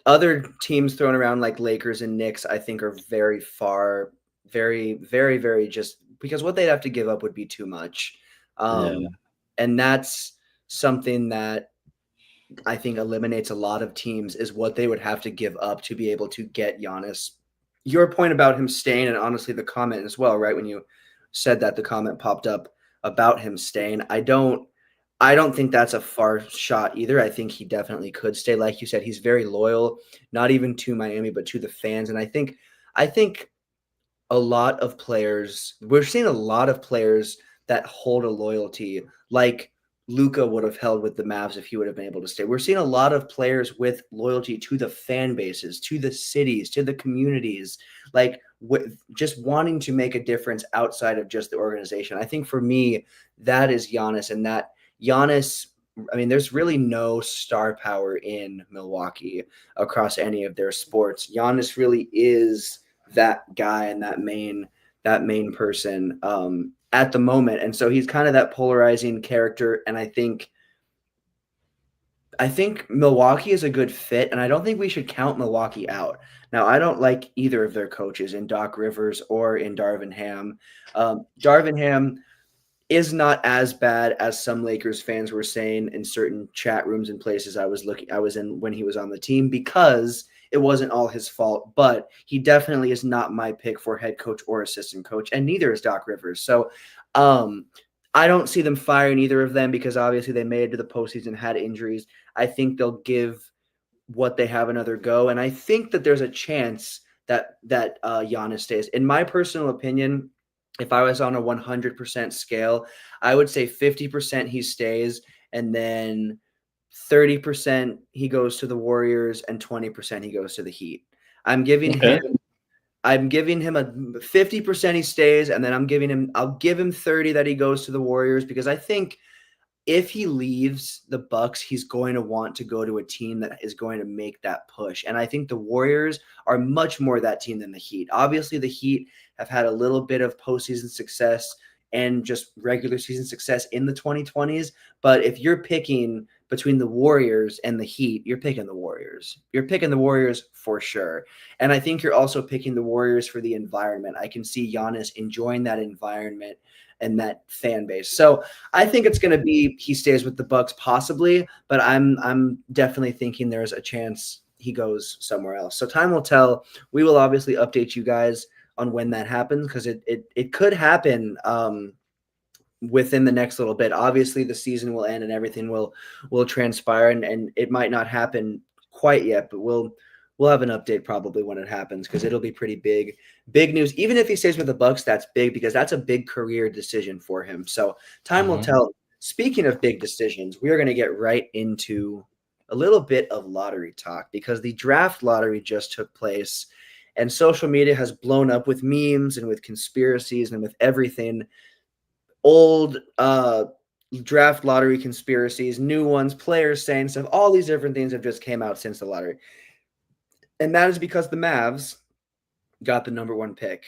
other teams thrown around like Lakers and Knicks, I think are very far, very, very, very just because what they'd have to give up would be too much. Yeah. And that's something that I think eliminates a lot of teams, is what they would have to give up to be able to get Giannis. Your point about him staying, and honestly the comment as well, right? When you said that, the comment popped up about him staying. I don't think that's a far shot either. I think he definitely could stay. Like you said, he's very loyal, not even to Miami, but to the fans. And I think a lot of players, we're seeing a lot of players that hold a loyalty like Luka would have held with the Mavs if he would have been able to stay. We're seeing a lot of players with loyalty to the fan bases, to the cities, to the communities, like just wanting to make a difference outside of just the organization. I think for me, that is Giannis, and that Giannis, I mean, there's really no star power in Milwaukee across any of their sports. Giannis really is that guy and that main person at the moment. And so he's kind of that polarizing character. And I think Milwaukee is a good fit, and I don't think we should count Milwaukee out. Now, I don't like either of their coaches, in Doc Rivers or in Darvin Ham. Darvin Ham is not as bad as some Lakers fans were saying in certain chat rooms and places I was in when he was on the team, because it wasn't all his fault, but he definitely is not my pick for head coach or assistant coach, and neither is Doc Rivers. So I don't see them firing either of them, because obviously they made it to the postseason, had injuries. I think they'll give what they have another go, and I think that there's a chance that Giannis stays. In my personal opinion, if I was on a 100% scale, I would say 50% he stays, and then 30% he goes to the Warriors, and 20% he goes to the Heat. I'm giving him a 50% he stays, and then I'll give him 30 that he goes to the Warriors, because I think if he leaves the Bucks, he's going to want to go to a team that is going to make that push. And I think the Warriors are much more that team than the Heat. Obviously, the Heat have had a little bit of postseason success and just regular season success in the 2020s. But if you're picking between the Warriors and the Heat, you're picking the Warriors. You're picking the Warriors for sure. And I think you're also picking the Warriors for the environment. I can see Giannis enjoying that environment and that fan base. So I think it's going to be he stays with the Bucks possibly, but I'm definitely thinking there's a chance he goes somewhere else. So time will tell. We will obviously update you guys on when that happens because it could happen within the next little bit. Obviously, the season will end and everything will transpire, and it might not happen quite yet, but we'll have an update probably when it happens because it'll be pretty big news. Even if he stays with the Bucks, that's big because that's a big career decision for him. So time will tell. Speaking of big decisions, we are going to get right into a little bit of lottery talk because the draft lottery just took place and social media has blown up with memes and with conspiracies and with everything. Old draft lottery conspiracies, new ones, players saying stuff, all these different things have just came out since the lottery. And that is because the Mavs got the number 1 pick.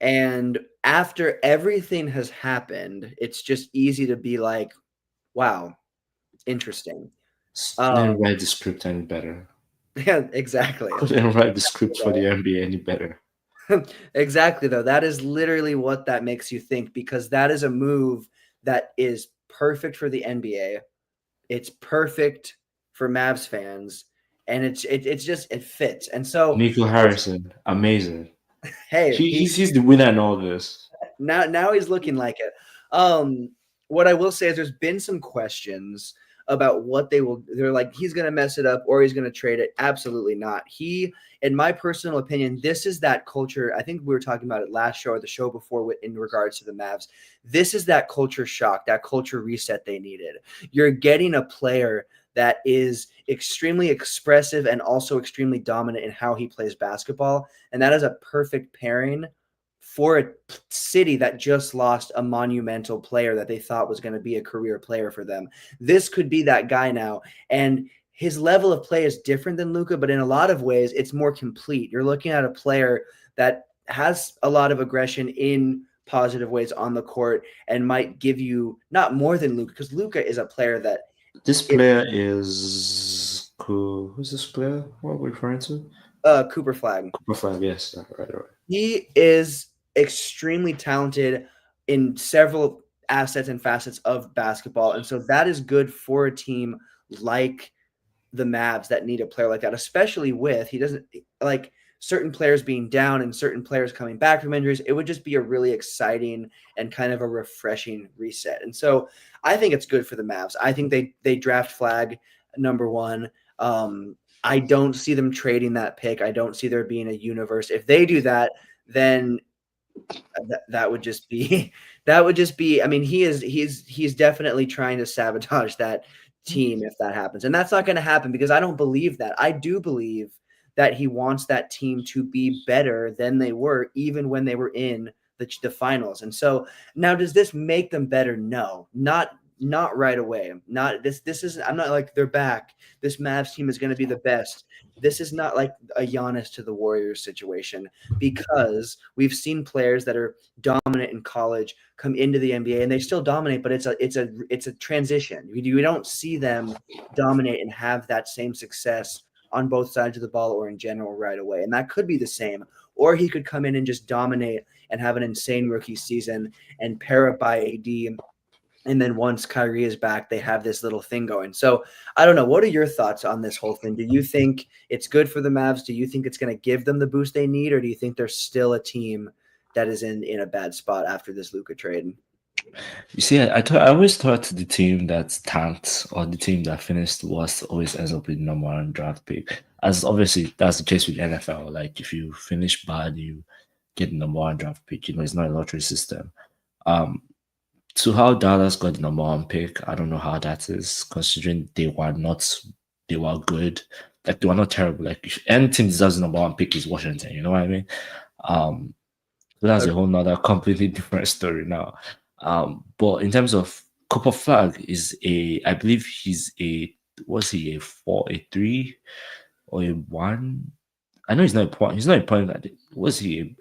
And after everything has happened, it's just easy to be like, wow, interesting. Didn't write the script any better. Yeah, exactly. Couldn't write the script for the NBA any better. Exactly, though. That is literally what that makes you think because that is a move that is perfect for the NBA. It's perfect for Mavs fans. And it fits. And so Nico Harrison, amazing. Hey, he's the winner in all this. Now he's looking like it. What I will say is there's been some questions about what they're like, he's going to mess it up or he's going to trade it. Absolutely not. In my personal opinion, this is that culture. I think we were talking about it last show or the show before in regards to the Mavs. This is that culture shock, that culture reset they needed. You're getting a player that is extremely expressive and also extremely dominant in how he plays basketball. And that is a perfect pairing for a city that just lost a monumental player that they thought was going to be a career player for them. This could be that guy now. And his level of play is different than Luka, but in a lot of ways, it's more complete. You're looking at a player that has a lot of aggression in positive ways on the court and might give you not more than Luka, because Luka is a player that this player is who's this player? What are we referring to? Cooper Flag. Cooper Flag, yes. Right. He is extremely talented in several assets and facets of basketball. And so that is good for a team like the Mavs that need a player like that, especially with he doesn't like certain players being down and certain players coming back from injuries. It would just be a really exciting and kind of a refreshing reset. And so I think it's good for the Mavs. I think they draft Flag number 1. I don't see them trading that pick. I don't see there being a universe. If they do that, then that would just be I mean, he's definitely trying to sabotage that team if that happens. And that's not going to happen because I don't believe that. I do believe that he wants that team to be better than they were even when they were in the finals. And so now does this make them better? No, not right away. Not this is I'm not like they're back. This Mavs team is going to be the best. This is not like a Giannis to the Warriors situation because we've seen players that are dominant in college come into the NBA and they still dominate, but it's a transition. We don't see them dominate and have that same success on both sides of the ball or in general right away. And that could be the same. Or he could come in and just dominate and have an insane rookie season and pair up by AD. And then once Kyrie is back, they have this little thing going. So I don't know. What are your thoughts on this whole thing? Do you think it's good for the Mavs? Do you think it's going to give them the boost they need? Or do you think they're still a team that is in a bad spot after this Luka trade? You see, I always thought the team that tanked or the team that finished worst always ends up with number 1 draft pick. As obviously that's the case with NFL. Like if you finish bad, you get the number 1 draft pick. It's not a lottery system. So how Dallas got the number 1 pick, I don't know how that is, considering they were good. Like they were not terrible. Like if any team deserves the number 1 pick is Washington. You know what I mean? So that's a whole nother completely different story now. But in terms of Cooper Flag is I believe he's was he a 4, a 3, or a 1? I know he's not a point. He's not a point guard. Was he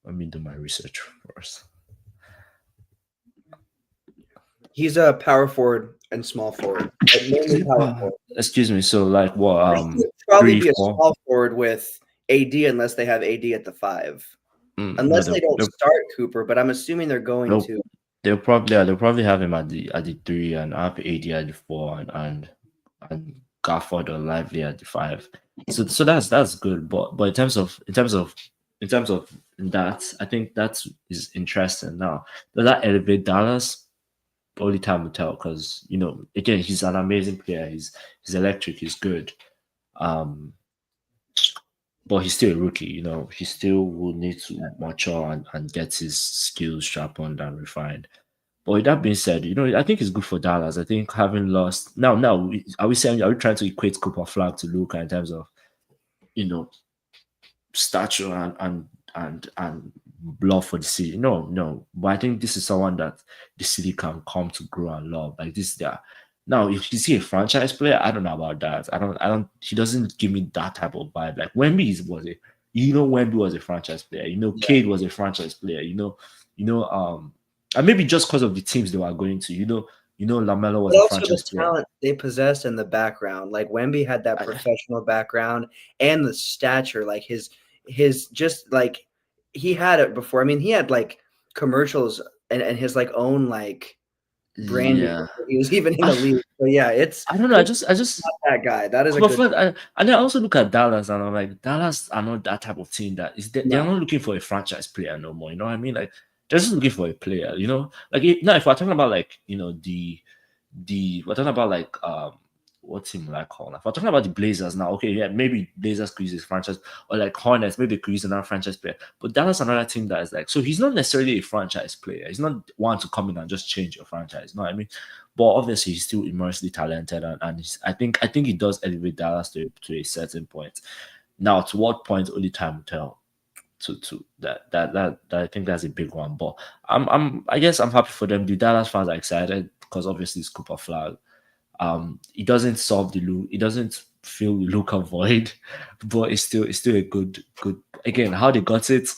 let me do my research first. He's a power forward and small forward. But mainly power forward. Excuse me. So like what? He would probably 3, be a 4. small forward with AD unless they have AD at the 5. No, Unless they don't start Cooper, but I'm assuming they're going Nope. to. They'll probably have him at the 3 and have AD at the 4 and Gafford or Lively at the 5. So that's good. But in terms of that, I think that is interesting. Now, does that elevate Dallas? Only time will tell, because again, he's an amazing player. He's electric. He's good. But he's still a rookie. He still will need to mature and get his skills sharpened and refined. But with that being said, I think it's good for Dallas. I think having lost now, are we trying to equate Cooper Flag to Luka in terms of stature and love for the city? No. But I think this is someone that the city can come to grow and love. Like this, there. Now, if you see a franchise player, I don't know about that. I don't. He doesn't give me that type of vibe. Like Wemby Wemby was a franchise player. Cade was a franchise player. And maybe just because of the teams they were going to. LaMelo was a franchise player. The talent they possessed in the background. Like Wemby had that professional background and the stature. Like his just like he had it before. I mean, he had like commercials and his like own like branding. Yeah. He was even in the league. So yeah, I don't know. I just not that guy. That is a good. good. And I also look at Dallas and I'm like, Dallas are not that type of team that is. They're not looking for a franchise player no more. You know what I mean? Like they're just looking for a player. Like if we're talking about like we're talking about like what team will I call? If we're talking about the Blazers now, okay, yeah, maybe Blazers could use his franchise, or like Hornets, maybe they could use another franchise player. But Dallas another team that is like, so he's not necessarily a franchise player. He's not one to come in and just change your franchise. You know what I mean? But obviously he's still immensely talented, and I think he does elevate Dallas to a certain point. Now, to what point only time will tell. To that I think that's a big one. But I guess I'm happy for them. The Dallas fans are excited because obviously it's Cooper Flag. It doesn't solve it doesn't fill the Luka void, but it's still a good. Again, how they got it,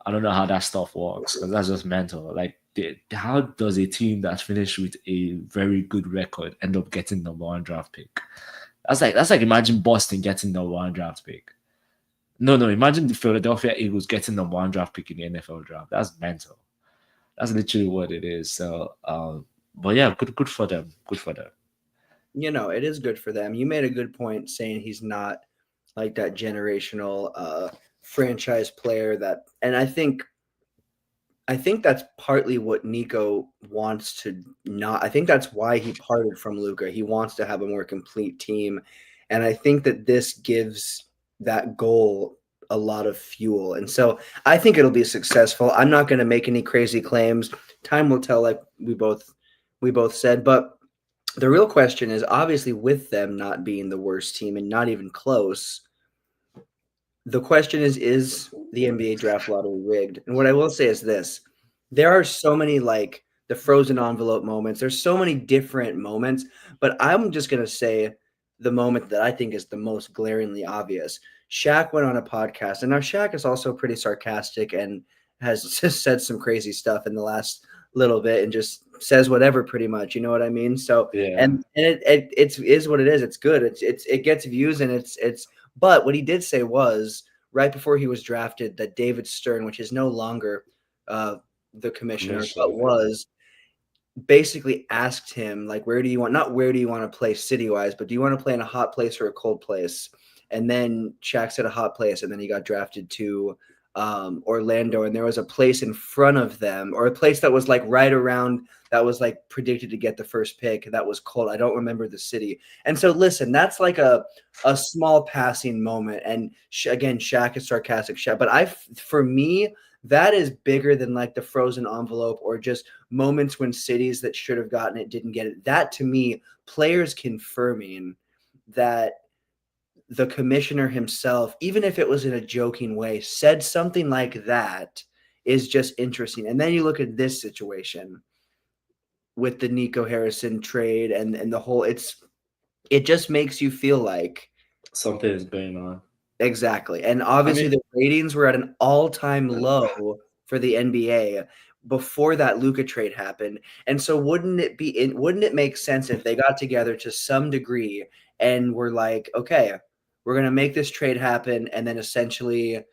I don't know how that stuff works, because that's just mental. Like, how does a team that finished with a very good record end up getting number 1 draft pick? That's like imagine Boston getting number 1 draft pick. No, imagine the Philadelphia Eagles getting number 1 draft pick in the NFL draft. That's mental. That's literally what it is. So, but yeah, good for them. Good for them. It is good for them. You made a good point saying he's not like that generational franchise player and I think that's partly what Nico wants to not. I think that's why he parted from Luka. He wants to have a more complete team. And I think that this gives that goal a lot of fuel. And so I think it'll be successful. I'm not going to make any crazy claims. Time will tell, like we both said. But the real question is, obviously, with them not being the worst team and not even close, the question is the NBA draft lottery rigged? And what I will say is this. There are so many, like, the frozen envelope moments. There's so many different moments, but I'm just going to say the moment that I think is the most glaringly obvious. Shaq went on a podcast, and now Shaq is also pretty sarcastic and has just said some crazy stuff in the last little bit and just says whatever pretty much. You know what I mean? So, yeah. And it is what it is. It's good. It gets views, and it's. But what he did say was right before he was drafted that David Stern, which is no longer the commissioner, but was basically asked him, like, where do you want to play city-wise, but do you want to play in a hot place or a cold place? And then Shaq said a hot place, and then he got drafted to Orlando, and there was a place in front of them, or a place that was like right around, that was like predicted to get the first pick, that was cold. I don't remember the city. And so listen, that's like a small passing moment, and again, Shaq is sarcastic, but for me, that is bigger than like the frozen envelope or just moments when cities that should have gotten it didn't get it. That, to me, players confirming that the commissioner himself, even if it was in a joking way, said something like that is just interesting. And then you look at this situation with the Nico Harrison trade and the whole, it just makes you feel like something is going on. exactly. And obviously the ratings were at an all-time low for the NBA before that Luka trade happened. And so wouldn't it make sense if they got together to some degree and were like, okay, we're going to make this trade happen, and then essentially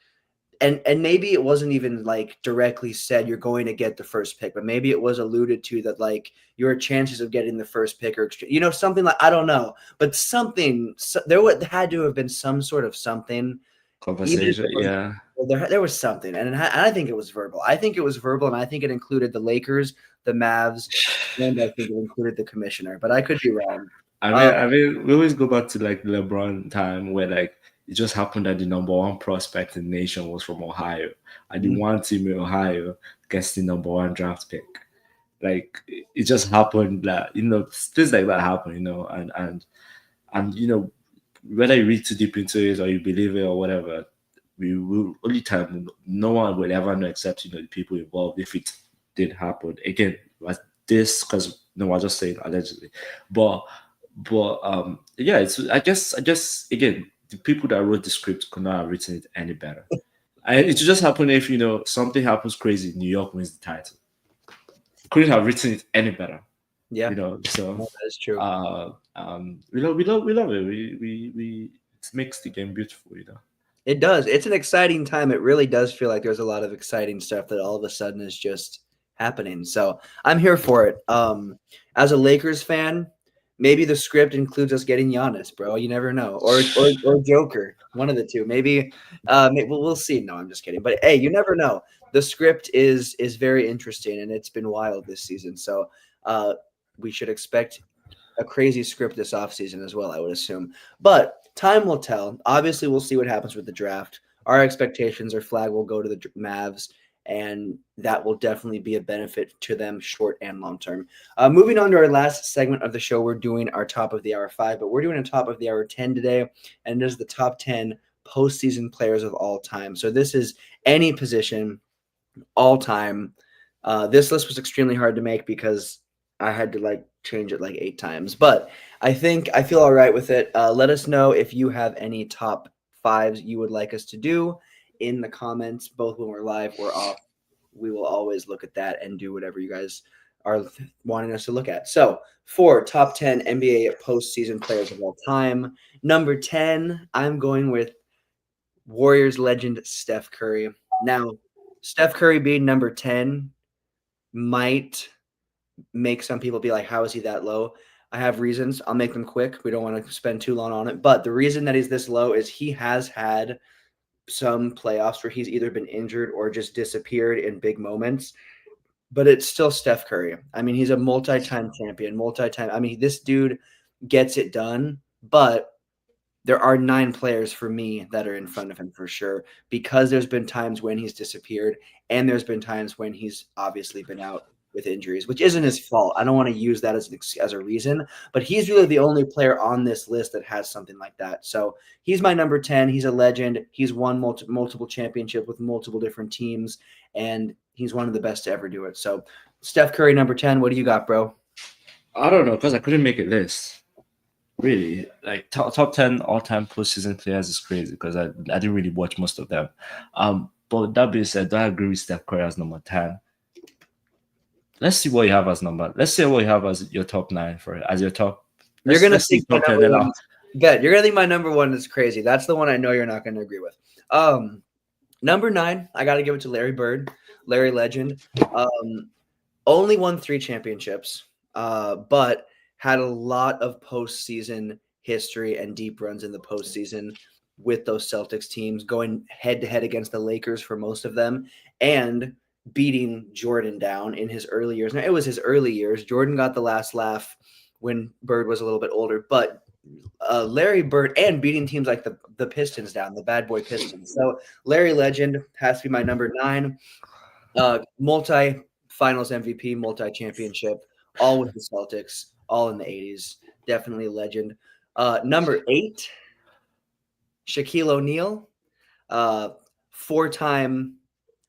and maybe it wasn't even like directly said you're going to get the first pick, but maybe it was alluded to that like your chances of getting the first pick are something like, I don't know, but something there had to have been some sort of something Conversation, yeah. There was something, and I think it was verbal. I think it was verbal, and I think it included the Lakers, the Mavs, and I think it included the commissioner. But I could be wrong. I mean, we always go back to like LeBron time where like it just happened that the number one prospect in the nation was from Ohio, and the one team in Ohio gets the number one draft pick. Like it just happened that things like that happen, and whether you read too deep into it or you believe it or whatever, we will only time no one will ever know except the people involved if it did happen. Again, was this because we're just saying allegedly, but yeah, it's I guess again the people that wrote the script could not have written it any better. And it just happened if something happens crazy, New York wins the title. Couldn't have written it any better. Yeah, so that's true. We love it. We it makes the game beautiful. It does. It's an exciting time. It really does feel like there's a lot of exciting stuff that all of a sudden is just happening. So I'm here for it. As a Lakers fan, maybe the script includes us getting Giannis, bro. You never know, or Joker, one of the two. Maybe we'll see. No, I'm just kidding. But hey, you never know. The script is very interesting, and it's been wild this season. So we should expect a crazy script this offseason as well, I would assume. But time will tell. Obviously, we'll see what happens with the draft. Our expectations are flag will go to the Mavs, and that will definitely be a benefit to them short and long term. Moving on to our last segment of the show, we're doing our top of the hour 5, but we're doing a top of the hour 10 today, and it is the top 10 postseason players of all time. So this is any position, all time. This list was extremely hard to make because I had to change it 8 times, but I think I feel all right with it. Let us know if you have any top 5s you would like us to do in the comments, both when we're live or off. We will always look at that and do whatever you guys are wanting us to look at. So for top 10 NBA postseason players of all time, number 10, I'm going with Warriors legend Steph Curry. Now, Steph Curry being number 10 might make some people be like, how is he that low? I have reasons. I'll make them quick. We don't want to spend too long on it. But the reason that he's this low is he has had some playoffs where he's either been injured or just disappeared in big moments. But it's still Steph Curry. I mean, he's a multi-time champion, I mean, this dude gets it done. But there are 9 players for me that are in front of him for sure, because there's been times when he's disappeared and there's been times when he's obviously been out with injuries, which isn't his fault. I don't want to use that as a reason, but he's really the only player on this list that has something like that. So he's my number 10. He's a legend. He's won multiple championships with multiple different teams, and he's one of the best to ever do it. So Steph Curry, number 10. What do you got, bro? I don't know, because I couldn't make a list. Really, like top 10 all-time postseason players is crazy because I didn't really watch most of them. But that being said, do I agree with Steph Curry as number 10? Let's see what you have as number. Let's see what you have as your top 9 for it. As your top. You're gonna think my number 1. Good. You're gonna think my number 1 is crazy. That's the one I know you're not gonna agree with. Number 9, I gotta give it to Larry Bird, Larry Legend. Only won 3 championships, but had a lot of postseason history and deep runs in the postseason with those Celtics teams, going head to head against the Lakers for most of them, and beating Jordan down in his early years. Now, it was his early years. Jordan got the last laugh when Bird was a little bit older, but Larry Bird, and beating teams like the Pistons down, the bad boy Pistons. So Larry Legend has to be my number 9. Multi-finals MVP, multi-championship, all with the Celtics, all in the 80s. Definitely a legend. Number 8, Shaquille O'Neal, 4-time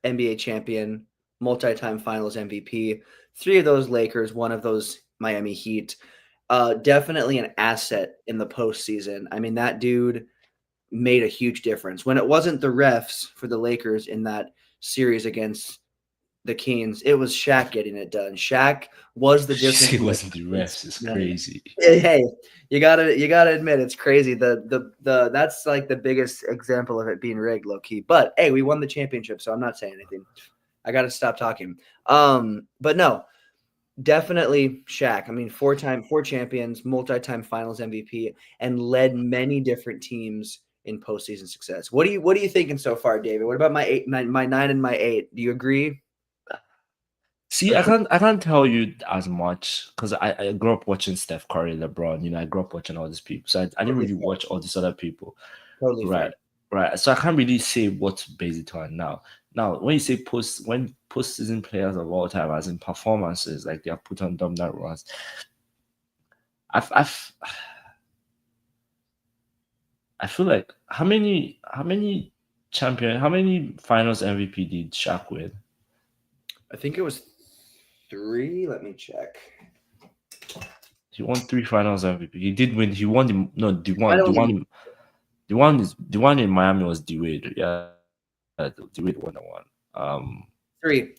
NBA champion, multi-time Finals MVP. 3 of those Lakers, 1 of those Miami Heat. Definitely an asset in the postseason. I mean, that dude made a huge difference. When it wasn't the refs for the Lakers in that series against the Kings, it was Shaq getting it done. Shaq was the difference. It wasn't the refs. It's crazy. Hey, you gotta admit it's crazy. The that's like the biggest example of it being rigged, low key. But hey, we won the championship, so I'm not saying anything. I gotta stop talking. But no, definitely Shaq. I mean, four champions, multi-time Finals MVP, and led many different teams in postseason success. What are you thinking so far, David? What about my 9 and my 8? Do you agree? See, I can't tell you as much because I grew up watching Steph Curry, LeBron. I grew up watching all these people, so I didn't really watch all these other people. Totally Right, right. So I can't really say what to base it on now. Now, when you say postseason players of all time, as in performances, like they are put on dominant runs, I've I feel like how many how many finals MVP did Shaq win? I think it was 3. Let me check. He won 3 finals MVP. He did win. He won the one in Miami was D-Wade. Yeah, D-Wade won that one. 3.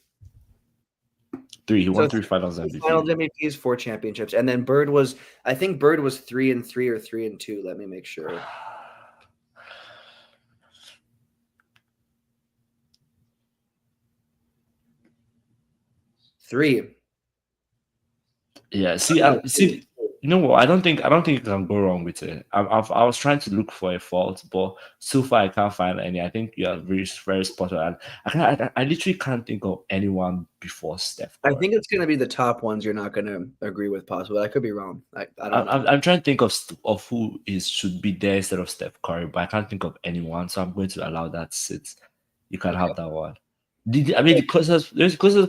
3. He won So 3 finals MVP. Finals MVPs, 4 championships, and then Bird was. I think Bird was 3 and 3 or 3 and 2. Let me make sure. Three. Yeah. See, you know what? I don't think you can go wrong with it. I was trying to look for a fault, but so far I can't find any. I think you are very very spot on. I literally can't think of anyone before Steph Curry. I think it's going to be the top ones you're not going to agree with, possibly. I could be wrong. I don't know. I'm trying to think of who should be there instead of Steph Curry, but I can't think of anyone, so I'm going to allow that to sit. You can have that one. The closest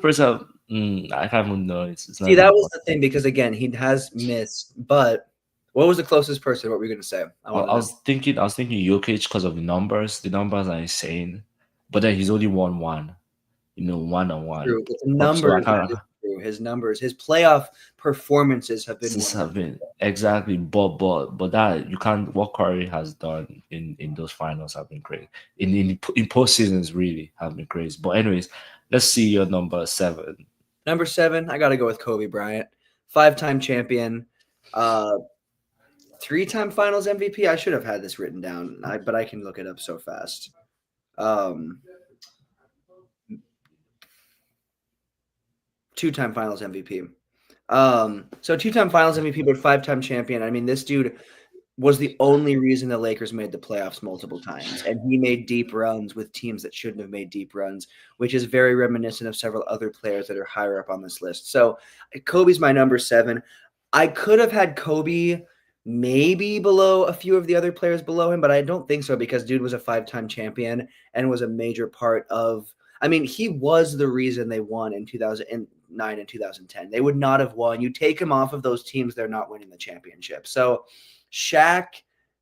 person. I can't even know. It's not. See, that was the thing because again, he has missed. But what was the closest person? What were you going to say? I was thinking Jokic because of the numbers. The numbers are insane, but then he's only won one. 1-on-1. True, but the numbers. His numbers, his playoff performances have been exactly, but that you can't. What Curry has done in those finals have been great. In postseasons really have been crazy. But anyways, let's see your number 7. Number 7, I got to go with Kobe Bryant, 5-time champion, 3-time Finals MVP. I should have had this written down, but I can look it up so fast. 2-time Finals MVP. So 2-time Finals MVP, but 5-time champion. I mean, this dude was the only reason the Lakers made the playoffs multiple times, and he made deep runs with teams that shouldn't have made deep runs, which is very reminiscent of several other players that are higher up on this list. So Kobe's my number 7. I could have had Kobe maybe below a few of the other players below him, but I don't think so because dude was a 5-time champion and was a major part of. I mean, he was the reason they won in 2009 and 2010. They would not have won. You take him off of those teams, they're not winning the championship. So Shaq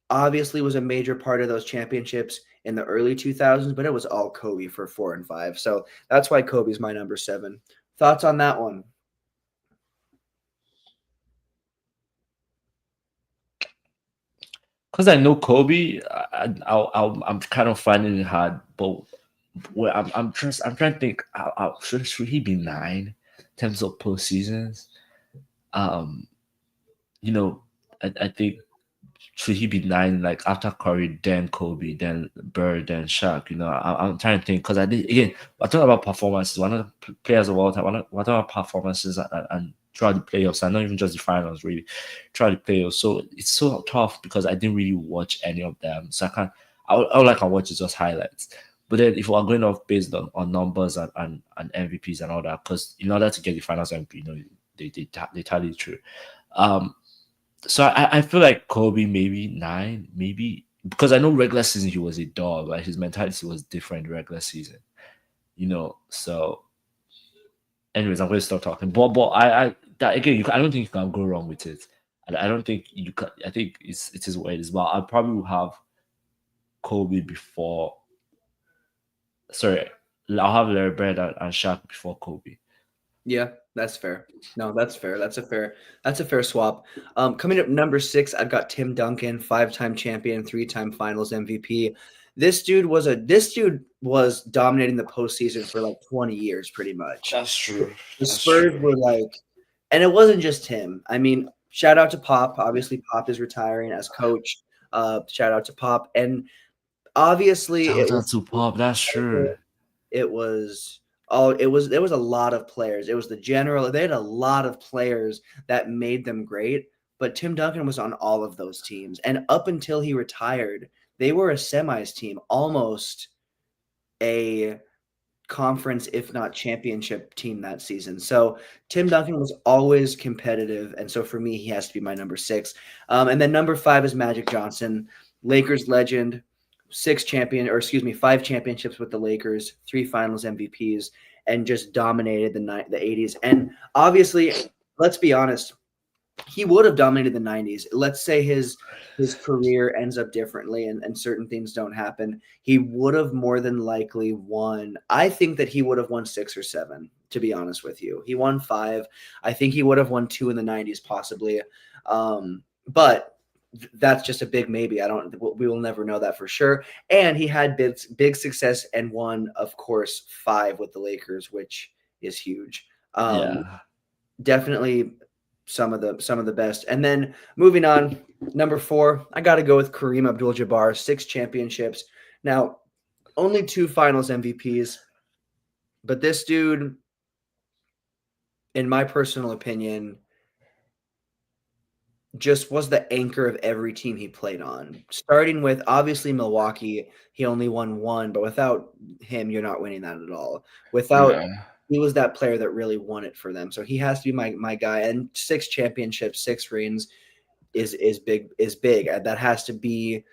obviously was a major part of those championships in the early 2000s, but it was all Kobe for 4 and 5. So that's why Kobe's my number 7. Thoughts on that one? Because I know Kobe, I'm kind of finding it hard, but I'm trying to think. Should he be 9 in terms of postseasons? I think should he be 9 like after Curry, then Kobe, then Bird, then Shaq? I'm trying to think because I talk about performances. One of the players of all time. We're talking about performances and throughout the playoffs, and not even just the finals, really throughout the playoffs. So it's so tough because I didn't really watch any of them, so I can't. All I can watch is just highlights. But then if we're going off based on numbers and MVPs and all that, because in order to get the finals MVP, they tally through. So I feel like Kobe maybe 9, maybe because I know regular season he was a dog, like his mentality was different regular season, So, anyways, I'm going to stop talking. But I don't think you can go wrong with it. I don't think you can. I think it is what it is. But I probably will have Kobe before. Sorry, I'll have Larry Bird and Shaq before Kobe. Yeah, that's fair. No, that's fair. That's a fair swap. Coming up number 6, I've got Tim Duncan, 5-time champion, 3-time Finals MVP. This dude was dominating the postseason for like 20 years, pretty much. That's true. The Spurs were like, and it wasn't just him. I mean, shout out to Pop. Obviously, Pop is retiring as coach. Shout out to Pop, and obviously, Shout out to Pop. That's true. it was there was a lot of players. It was the general. They had a lot of players that made them great, but Tim Duncan was on all of those teams. And up until he retired, they were a semis team, almost a conference, if not championship team that season. So Tim Duncan was always competitive. And so for me, he has to be my number 6. And then number 5 is Magic Johnson, Lakers legend. 5 championships with the Lakers, 3 Finals MVPs, and just dominated the 80s. And obviously, let's be honest, he would have dominated the 90s. Let's say his career ends up differently and certain things don't happen. He would have more than likely won. I think that he would have won 6 or 7, to be honest with you. He won 5. I think he would have won 2 in the 90s possibly. But that's just a big maybe. We will never know that for sure. And he had big success and won, of course, 5 with the Lakers, which is huge. Definitely some of the best. And then moving on, number 4, I got to go with Kareem Abdul-Jabbar, 6 championships. Now, only 2 Finals MVPs, but this dude, in my personal opinion, just was the anchor of every team he played on. Starting with, obviously, Milwaukee, he only won 1, but without him, you're not winning that at all. He was that player that really won it for them. So he has to be my guy. And 6 championships, 6 rings is big. That has to be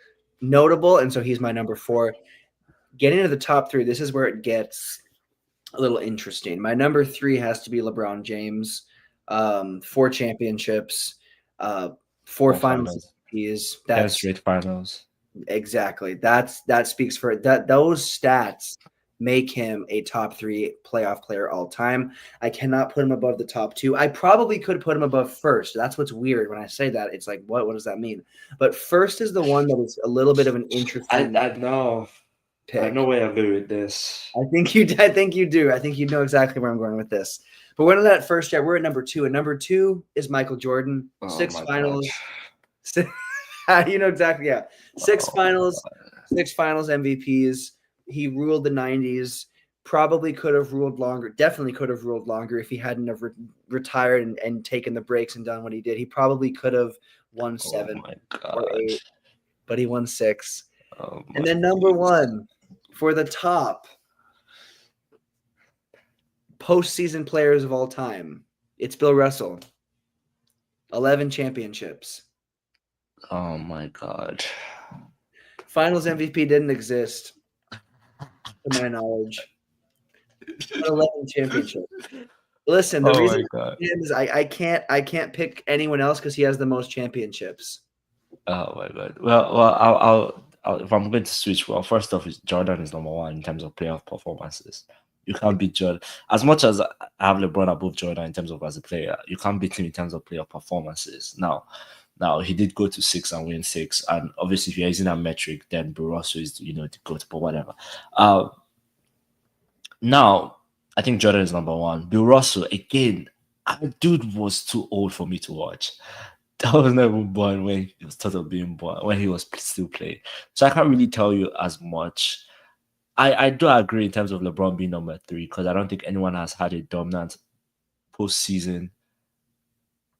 notable. And so he's my number 4. Getting to the top 3, this is where it gets a little interesting. My number 3 has to be LeBron James. 4 championships. 4 finals MVPs. That's straight finals. Exactly. That speaks for it. Those stats make him a top 3 playoff player all time. I cannot put him above the top 2. I probably could put him above first. That's what's weird when I say that. It's like, what does that mean? But first is the one that is a little bit of an interesting. I know. Pick. I know where I'm going with this. I think you do. I think you know exactly where I'm going with this. But we're not at first yet. We're at number 2, and number 2 is Michael Jordan. 6 finals. You know exactly. Yeah, 6 finals, 6 finals MVPs. He ruled the 90s. Probably could have ruled longer. Definitely could have ruled longer if he hadn't have retired and taken the breaks and done what he did. He probably could have won 7 or 8, but he won 6. And then number 1 for the top postseason players of all time, it's Bill Russell. 11 championships. Oh my God. Finals MVP didn't exist, to my knowledge. 11 championships. Listen, the reason is I can't pick anyone else because he has the most championships. Oh my God. Well, I'll if I'm going to switch, well, first off, Jordan is number 1 in terms of playoff performances. You can't beat Jordan. As much as I have LeBron above Jordan in terms of as a player, you can't beat him in terms of playoff performances. Now he did go to 6 and win 6, and obviously if you're using that metric, then Bill Russell is the GOAT, but whatever. Now I think Jordan is number 1. Bill Russell, again, dude was too old for me to watch. I was never born when he was thought of being born, when he was still playing. So I can't really tell you as much. I do agree in terms of LeBron being number 3 because I don't think anyone has had a dominant postseason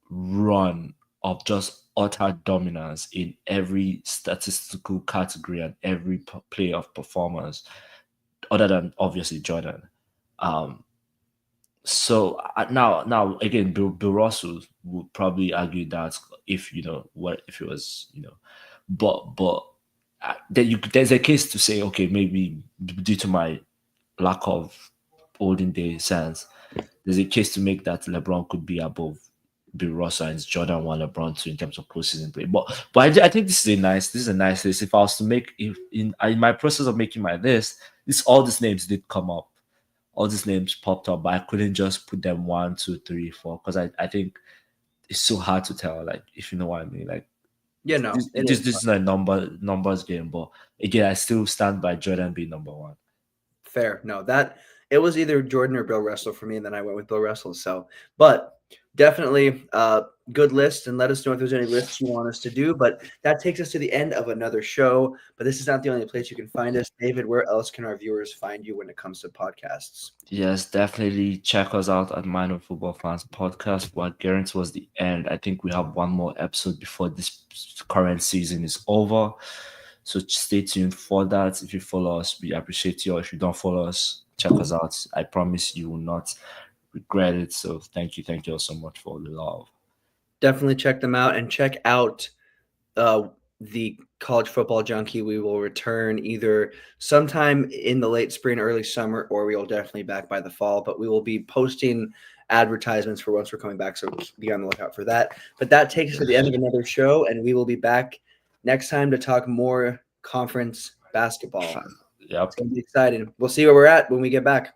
run of just utter dominance in every statistical category and every playoff performance, other than obviously Jordan. So now again, Bill Russell would probably argue that if it was but there's a case to say, okay, maybe due to my lack of olden day sense, there's a case to make that LeBron could be above Bill Russell and Jordan 1, LeBron 2 in terms of postseason play. But I think this is a nice list. If I was to make in my process of making my list, all these names did come up. all these names popped up, but I couldn't just put them 1, 2, 3, 4 because I think it's so hard to tell. Like, if you know what I mean, like Yeah, no, this is not a numbers game, but again, I still stand by Jordan being number one. Fair. No, that it was either Jordan or Bill Russell for me, and then I went with Bill Russell. So, but definitely good list, and let us know if there's any lists you want us to do. But that takes us to the end of another show. But this is not the only place you can find us. David, where else can our viewers find you when it comes to podcasts? Yes, definitely check us out at Minor Football Fans Podcast. We're gearing towards the end. I think we have one more episode before this current season is over. So stay tuned for that. If you follow us, we appreciate you. If you don't follow us, check us out. I promise you will not regret it. So thank you all so much for the love. Definitely check them out, and check out the College Football Junkie. We will return either sometime in the late spring, early summer, or we will definitely back by the fall. But we will be posting advertisements for once we're coming back, so be on the lookout for that. But that takes us to the end of another show, and we will be back next time to talk more conference basketball. Yep. It's going to be exciting. We'll see where we're at when we get back.